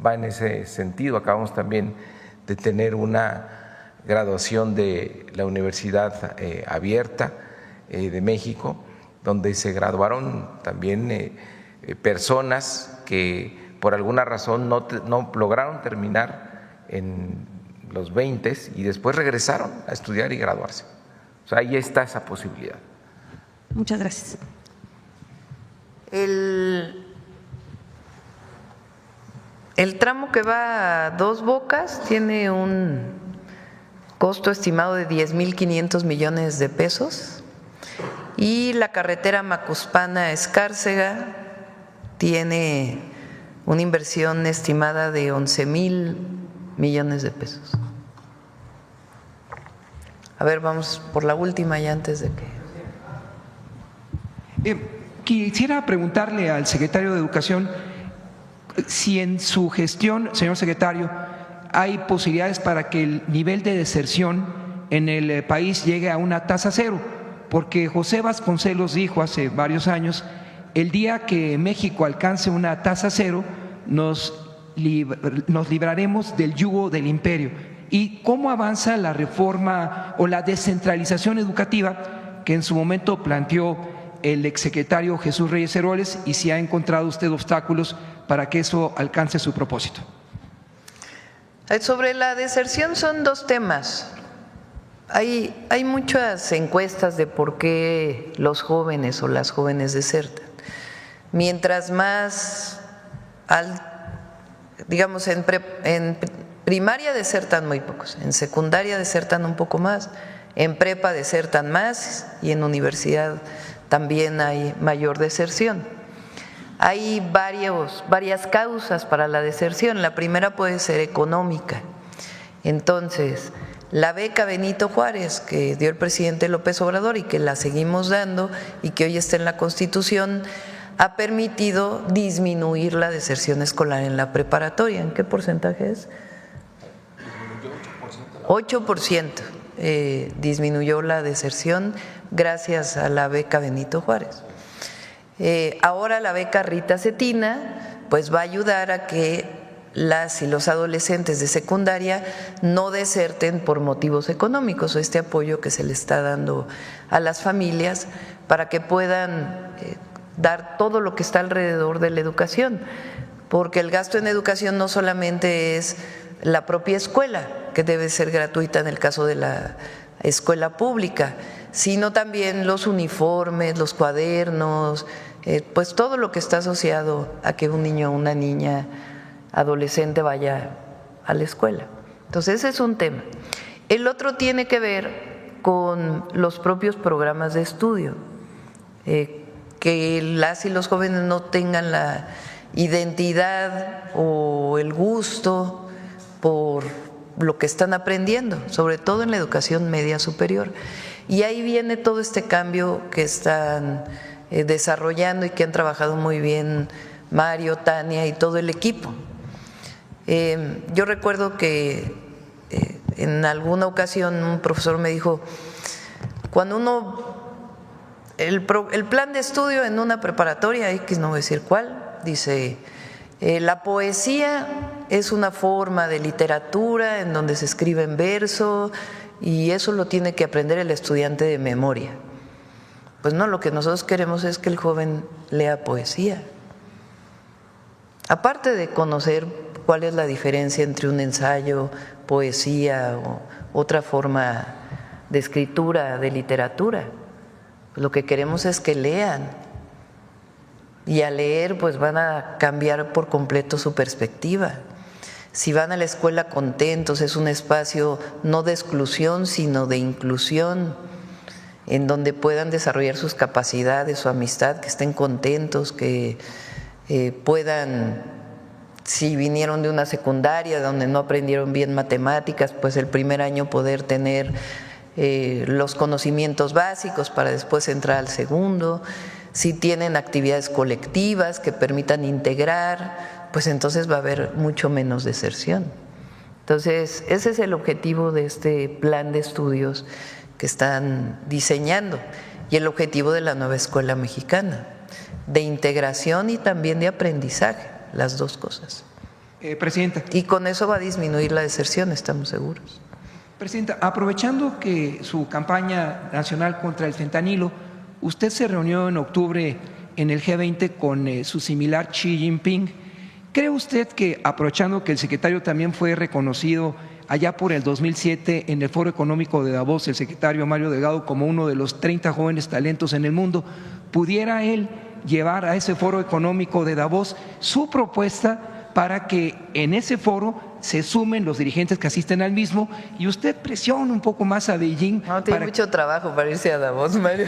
va en ese sentido. Acabamos también de tener una graduación de la Universidad Abierta de México, donde se graduaron también personas que por alguna razón no lograron terminar en los 20 y después regresaron a estudiar y graduarse. O sea, ahí está esa posibilidad. Muchas gracias. El tramo que va a Dos Bocas tiene un costo estimado de 10,500 millones de pesos y la carretera Macuspana-Escárcega tiene una inversión estimada de 11,000 millones de pesos. A ver, vamos por la última ya antes de que… Quisiera preguntarle al secretario de Educación si en su gestión, señor secretario, hay posibilidades para que el nivel de deserción en el país llegue a una tasa cero, porque José Vasconcelos dijo hace varios años: el día que México alcance una tasa cero, nos libraremos del yugo del imperio. ¿Y cómo avanza la reforma o la descentralización educativa que en su momento planteó el exsecretario Jesús Reyes Heroles, y si ha encontrado usted obstáculos para que eso alcance su propósito? Sobre la deserción son dos temas. Hay muchas encuestas de por qué los jóvenes o las jóvenes desertan. Mientras más, digamos, en primaria desertan muy pocos, en secundaria desertan un poco más, en prepa desertan más y en universidad también hay mayor deserción. Hay varias causas para la deserción. La primera puede ser económica. Entonces, la beca Benito Juárez que dio el presidente López Obrador y que la seguimos dando y que hoy está en la Constitución, ha permitido disminuir la deserción escolar en la preparatoria. ¿En qué porcentaje es? 8%. Disminuyó la deserción gracias a la beca Benito Juárez. Ahora la beca Rita Cetina pues va a ayudar a que las y los adolescentes de secundaria no deserten por motivos económicos, o este apoyo que se le está dando a las familias para que puedan dar todo lo que está alrededor de la educación, porque el gasto en educación no solamente es la propia escuela, que debe ser gratuita en el caso de la escuela pública, sino también los uniformes, los cuadernos, pues todo lo que está asociado a que un niño o una niña adolescente vaya a la escuela. Entonces ese es un tema. El otro tiene que ver con los propios programas de estudio, que las y los jóvenes no tengan la identidad o el gusto por lo que están aprendiendo, sobre todo en la educación media superior. Y ahí viene todo este cambio que están desarrollando y que han trabajado muy bien Mario, Tania y todo el equipo. Yo recuerdo que en alguna ocasión un profesor me dijo, cuando el plan de estudio en una preparatoria, X no voy a decir cuál, dice, la poesía es una forma de literatura en donde se escribe en verso y eso lo tiene que aprender el estudiante de memoria. Pues no, lo que nosotros queremos es que el joven lea poesía. Aparte de conocer cuál es la diferencia entre un ensayo, poesía o otra forma de escritura, de literatura, lo que queremos es que lean. Y al leer pues van a cambiar por completo su perspectiva. Si van a la escuela contentos, es un espacio no de exclusión, sino de inclusión, en donde puedan desarrollar sus capacidades, su amistad, que estén contentos, que puedan, si vinieron de una secundaria donde no aprendieron bien matemáticas, pues el primer año poder tener los conocimientos básicos para después entrar al segundo. Si tienen actividades colectivas que permitan integrar, pues entonces va a haber mucho menos deserción. Entonces, ese es el objetivo de este plan de estudios que están diseñando y el objetivo de la nueva escuela mexicana, de integración y también de aprendizaje, las dos cosas. Presidenta. Y con eso va a disminuir la deserción, estamos seguros. Presidenta, aprovechando que su campaña nacional contra el fentanilo, usted se reunió en octubre en el G20 con su similar Xi Jinping. ¿Cree usted que, aprovechando que el secretario también fue reconocido allá por el 2007 en el Foro Económico de Davos, el secretario Mario Delgado, como uno de los 30 jóvenes talentos en el mundo, pudiera él llevar a ese Foro Económico de Davos su propuesta para que en ese foro se sumen los dirigentes que asisten al mismo y usted presione un poco más a Beijing? No, tiene mucho trabajo para irse a Davos, Mario.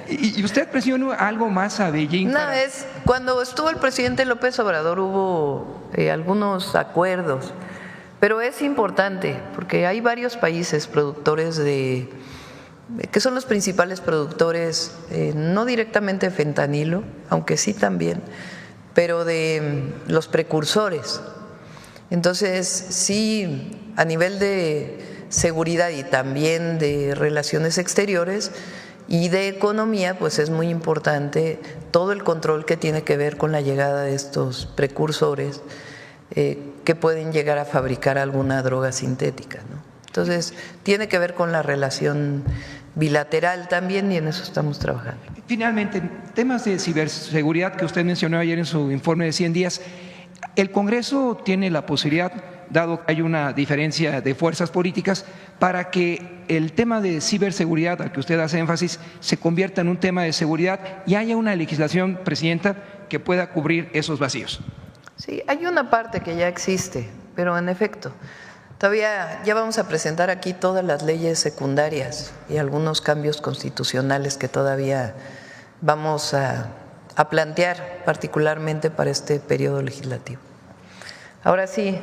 ¿Y usted presionó algo más a Beijing? Una vez, cuando estuvo el presidente López Obrador, hubo algunos acuerdos, pero es importante porque hay varios países productores que son los principales productores, no directamente de fentanilo, aunque sí también, pero de los precursores. Entonces, sí, a nivel de seguridad y también de relaciones exteriores y de economía, pues es muy importante todo el control que tiene que ver con la llegada de estos precursores que pueden llegar a fabricar alguna droga sintética, ¿no? Entonces, tiene que ver con la relación bilateral también y en eso estamos trabajando. Finalmente, temas de ciberseguridad que usted mencionó ayer en su informe de 100 días, el Congreso tiene la posibilidad, dado que hay una diferencia de fuerzas políticas, para que el tema de ciberseguridad al que usted hace énfasis se convierta en un tema de seguridad y haya una legislación, Presidenta, que pueda cubrir esos vacíos. Sí, hay una parte que ya existe, pero en efecto, todavía ya vamos a presentar aquí todas las leyes secundarias y algunos cambios constitucionales que todavía vamos a plantear particularmente para este periodo legislativo. Ahora sí,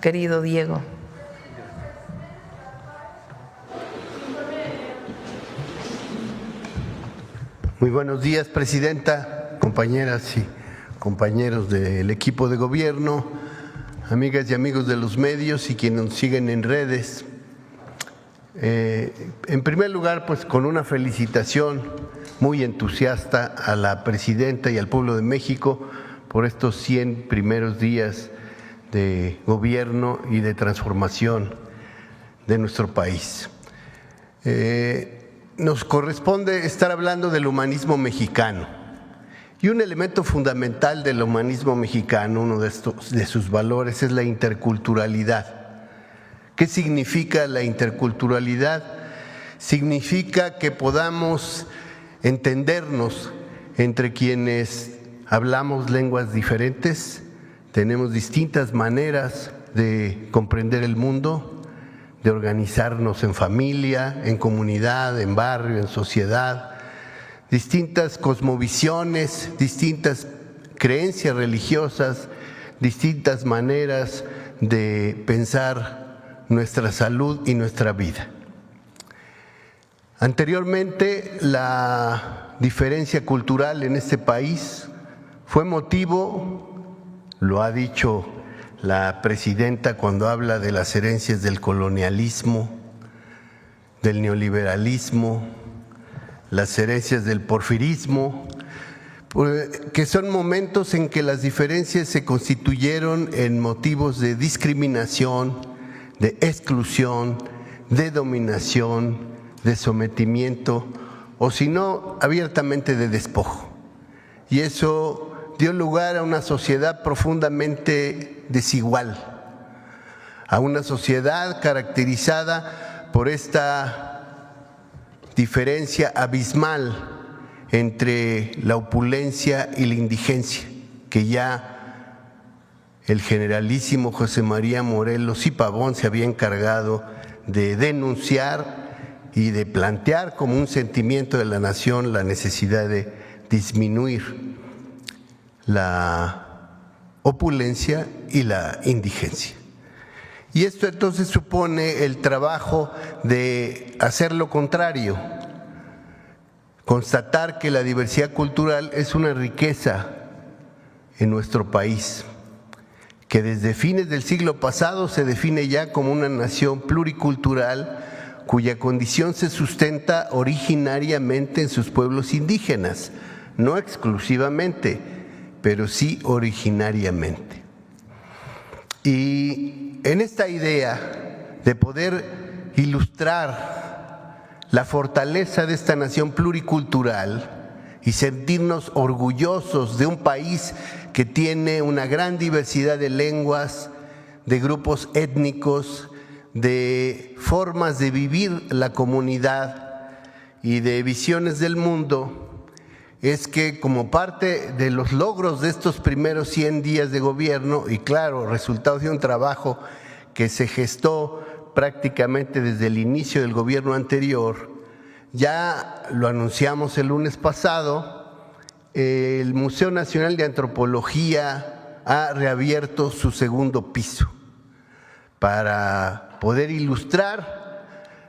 querido Diego. Muy buenos días, Presidenta, compañeras y compañeros del equipo de gobierno, amigas y amigos de los medios y quienes nos siguen en redes. En primer lugar, pues con una felicitación muy entusiasta a la Presidenta y al pueblo de México por estos 100 primeros días de gobierno y de transformación de nuestro país. Nos corresponde estar hablando del humanismo mexicano. Y un elemento fundamental del humanismo mexicano, uno de sus valores, es la interculturalidad. ¿Qué significa la interculturalidad? Significa que podamos entendernos entre quienes hablamos lenguas diferentes, tenemos distintas maneras de comprender el mundo, de organizarnos en familia, en comunidad, en barrio, en sociedad, distintas cosmovisiones, distintas creencias religiosas, distintas maneras de pensar nuestra salud y nuestra vida. Anteriormente, la diferencia cultural en este país fue motivo, lo ha dicho la Presidenta cuando habla de las herencias del colonialismo, del neoliberalismo, las herencias del porfirismo, que son momentos en que las diferencias se constituyeron en motivos de discriminación, de exclusión, de dominación, de sometimiento o si no, abiertamente de despojo. Y eso dio lugar a una sociedad profundamente desigual, a una sociedad caracterizada por esta diferencia abismal entre la opulencia y la indigencia, que ya el generalísimo José María Morelos y Pavón se había encargado de denunciar y de plantear como un sentimiento de la nación la necesidad de disminuir la opulencia y la indigencia. Y esto entonces supone el trabajo de hacer lo contrario, constatar que la diversidad cultural es una riqueza en nuestro país, que desde fines del siglo pasado se define ya como una nación pluricultural cuya condición se sustenta originariamente en sus pueblos indígenas, no exclusivamente, pero sí originariamente. Y en esta idea de poder ilustrar la fortaleza de esta nación pluricultural y sentirnos orgullosos de un país que tiene una gran diversidad de lenguas, de grupos étnicos, de formas de vivir la comunidad y de visiones del mundo, es que como parte de los logros de estos primeros 100 días de gobierno, y claro, resultado de un trabajo que se gestó prácticamente desde el inicio del gobierno anterior, ya lo anunciamos el lunes pasado, el Museo Nacional de Antropología ha reabierto su segundo piso para poder ilustrar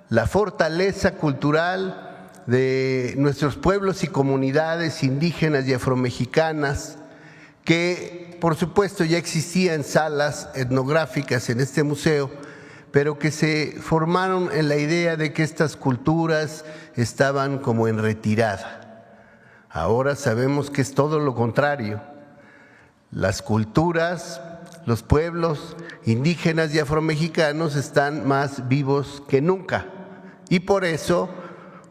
la fortaleza cultural de nuestros pueblos y comunidades indígenas y afromexicanas que, por supuesto, ya existían salas etnográficas en este museo, pero que se formaron en la idea de que estas culturas estaban como en retirada. Ahora sabemos que es todo lo contrario. Las culturas los pueblos indígenas y afromexicanos están más vivos que nunca. Y por eso,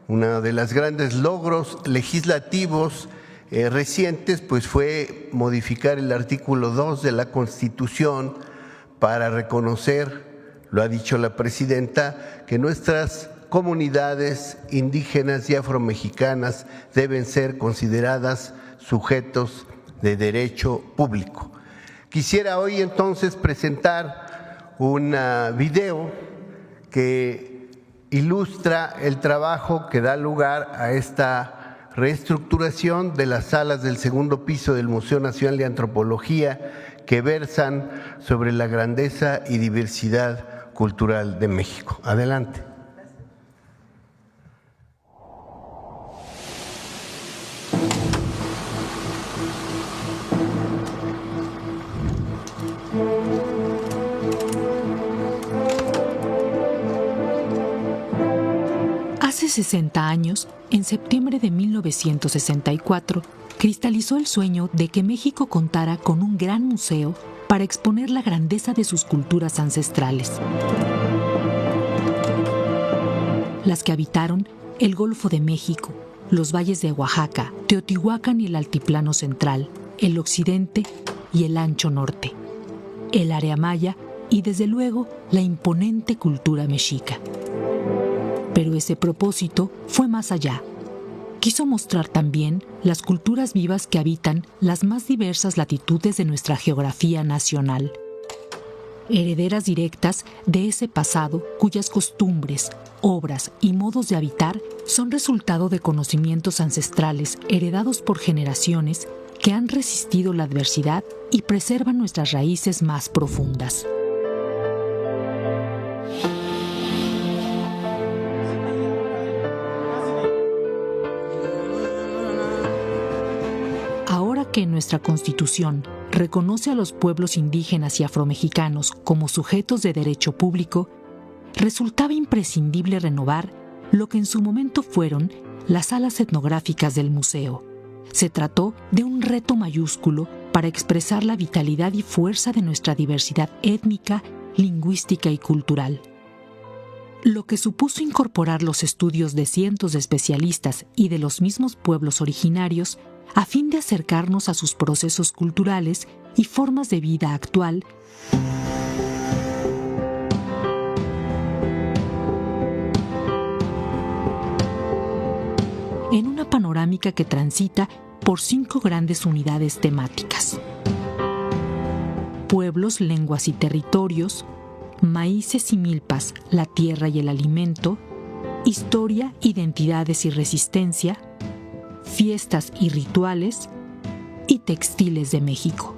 uno de los grandes logros legislativos recientes pues fue modificar el artículo 2 de la Constitución para reconocer, lo ha dicho la presidenta, que nuestras comunidades indígenas y afromexicanas deben ser consideradas sujetos de derecho público. Quisiera hoy entonces presentar un video que ilustra el trabajo que da lugar a esta reestructuración de las salas del segundo piso del Museo Nacional de Antropología que versan sobre la grandeza y diversidad cultural de México. Adelante. Hace 60 años, en septiembre de 1964, cristalizó el sueño de que México contara con un gran museo para exponer la grandeza de sus culturas ancestrales. Las que habitaron el Golfo de México, los valles de Oaxaca, Teotihuacán y el Altiplano Central, el Occidente y el Ancho Norte, el área maya y, desde luego, la imponente cultura mexica. Pero ese propósito fue más allá. Quiso mostrar también las culturas vivas que habitan las más diversas latitudes de nuestra geografía nacional, herederas directas de ese pasado cuyas costumbres, obras y modos de habitar son resultado de conocimientos ancestrales heredados por generaciones que han resistido la adversidad y preservan nuestras raíces más profundas. Que nuestra Constitución reconoce a los pueblos indígenas y afromexicanos como sujetos de derecho público, resultaba imprescindible renovar lo que en su momento fueron las salas etnográficas del museo. Se trató de un reto mayúsculo para expresar la vitalidad y fuerza de nuestra diversidad étnica, lingüística y cultural. Lo que supuso incorporar los estudios de cientos de especialistas y de los mismos pueblos originarios a fin de acercarnos a sus procesos culturales y formas de vida actual, en una panorámica que transita por 5 grandes unidades temáticas: pueblos, lenguas y territorios, maíces y milpas, la tierra y el alimento, historia, identidades y resistencia, fiestas y rituales, y textiles de México.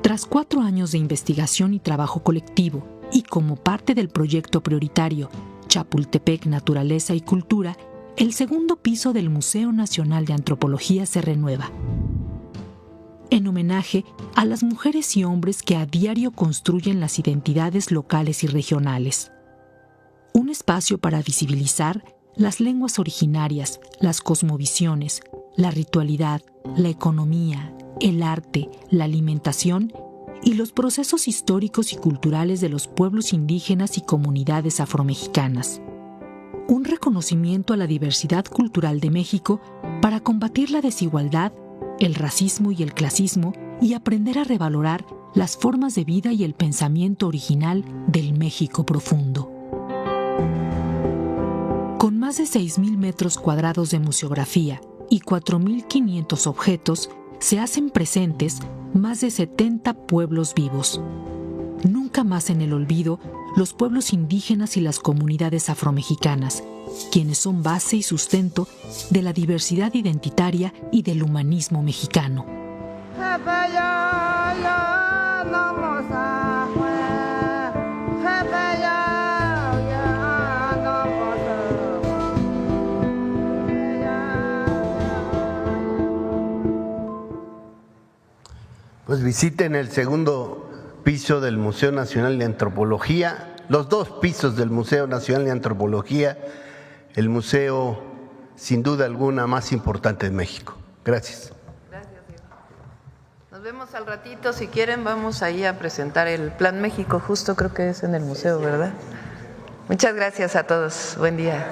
Tras 4 años de investigación y trabajo colectivo, y como parte del proyecto prioritario Chapultepec Naturaleza y Cultura, el segundo piso del Museo Nacional de Antropología se renueva, en homenaje a las mujeres y hombres que a diario construyen las identidades locales y regionales. Un espacio para visibilizar las lenguas originarias, las cosmovisiones, la ritualidad, la economía, el arte, la alimentación y los procesos históricos y culturales de los pueblos indígenas y comunidades afromexicanas. Un reconocimiento a la diversidad cultural de México para combatir la desigualdad, el racismo y el clasismo y aprender a revalorar las formas de vida y el pensamiento original del México profundo. Con más de 6,000 metros cuadrados de museografía y 4,500 objetos, se hacen presentes más de 70 pueblos vivos. Nunca más en el olvido los pueblos indígenas y las comunidades afromexicanas, quienes son base y sustento de la diversidad identitaria y del humanismo mexicano. Pues visiten el segundo piso del Museo Nacional de Antropología, los 2 pisos del Museo Nacional de Antropología, el museo sin duda alguna más importante de México. Gracias. Gracias, Diego. Nos Nos vemos al ratito, si quieren vamos ahí a presentar el Plan México, justo creo que es en el museo, ¿verdad? Muchas gracias a todos, buen día.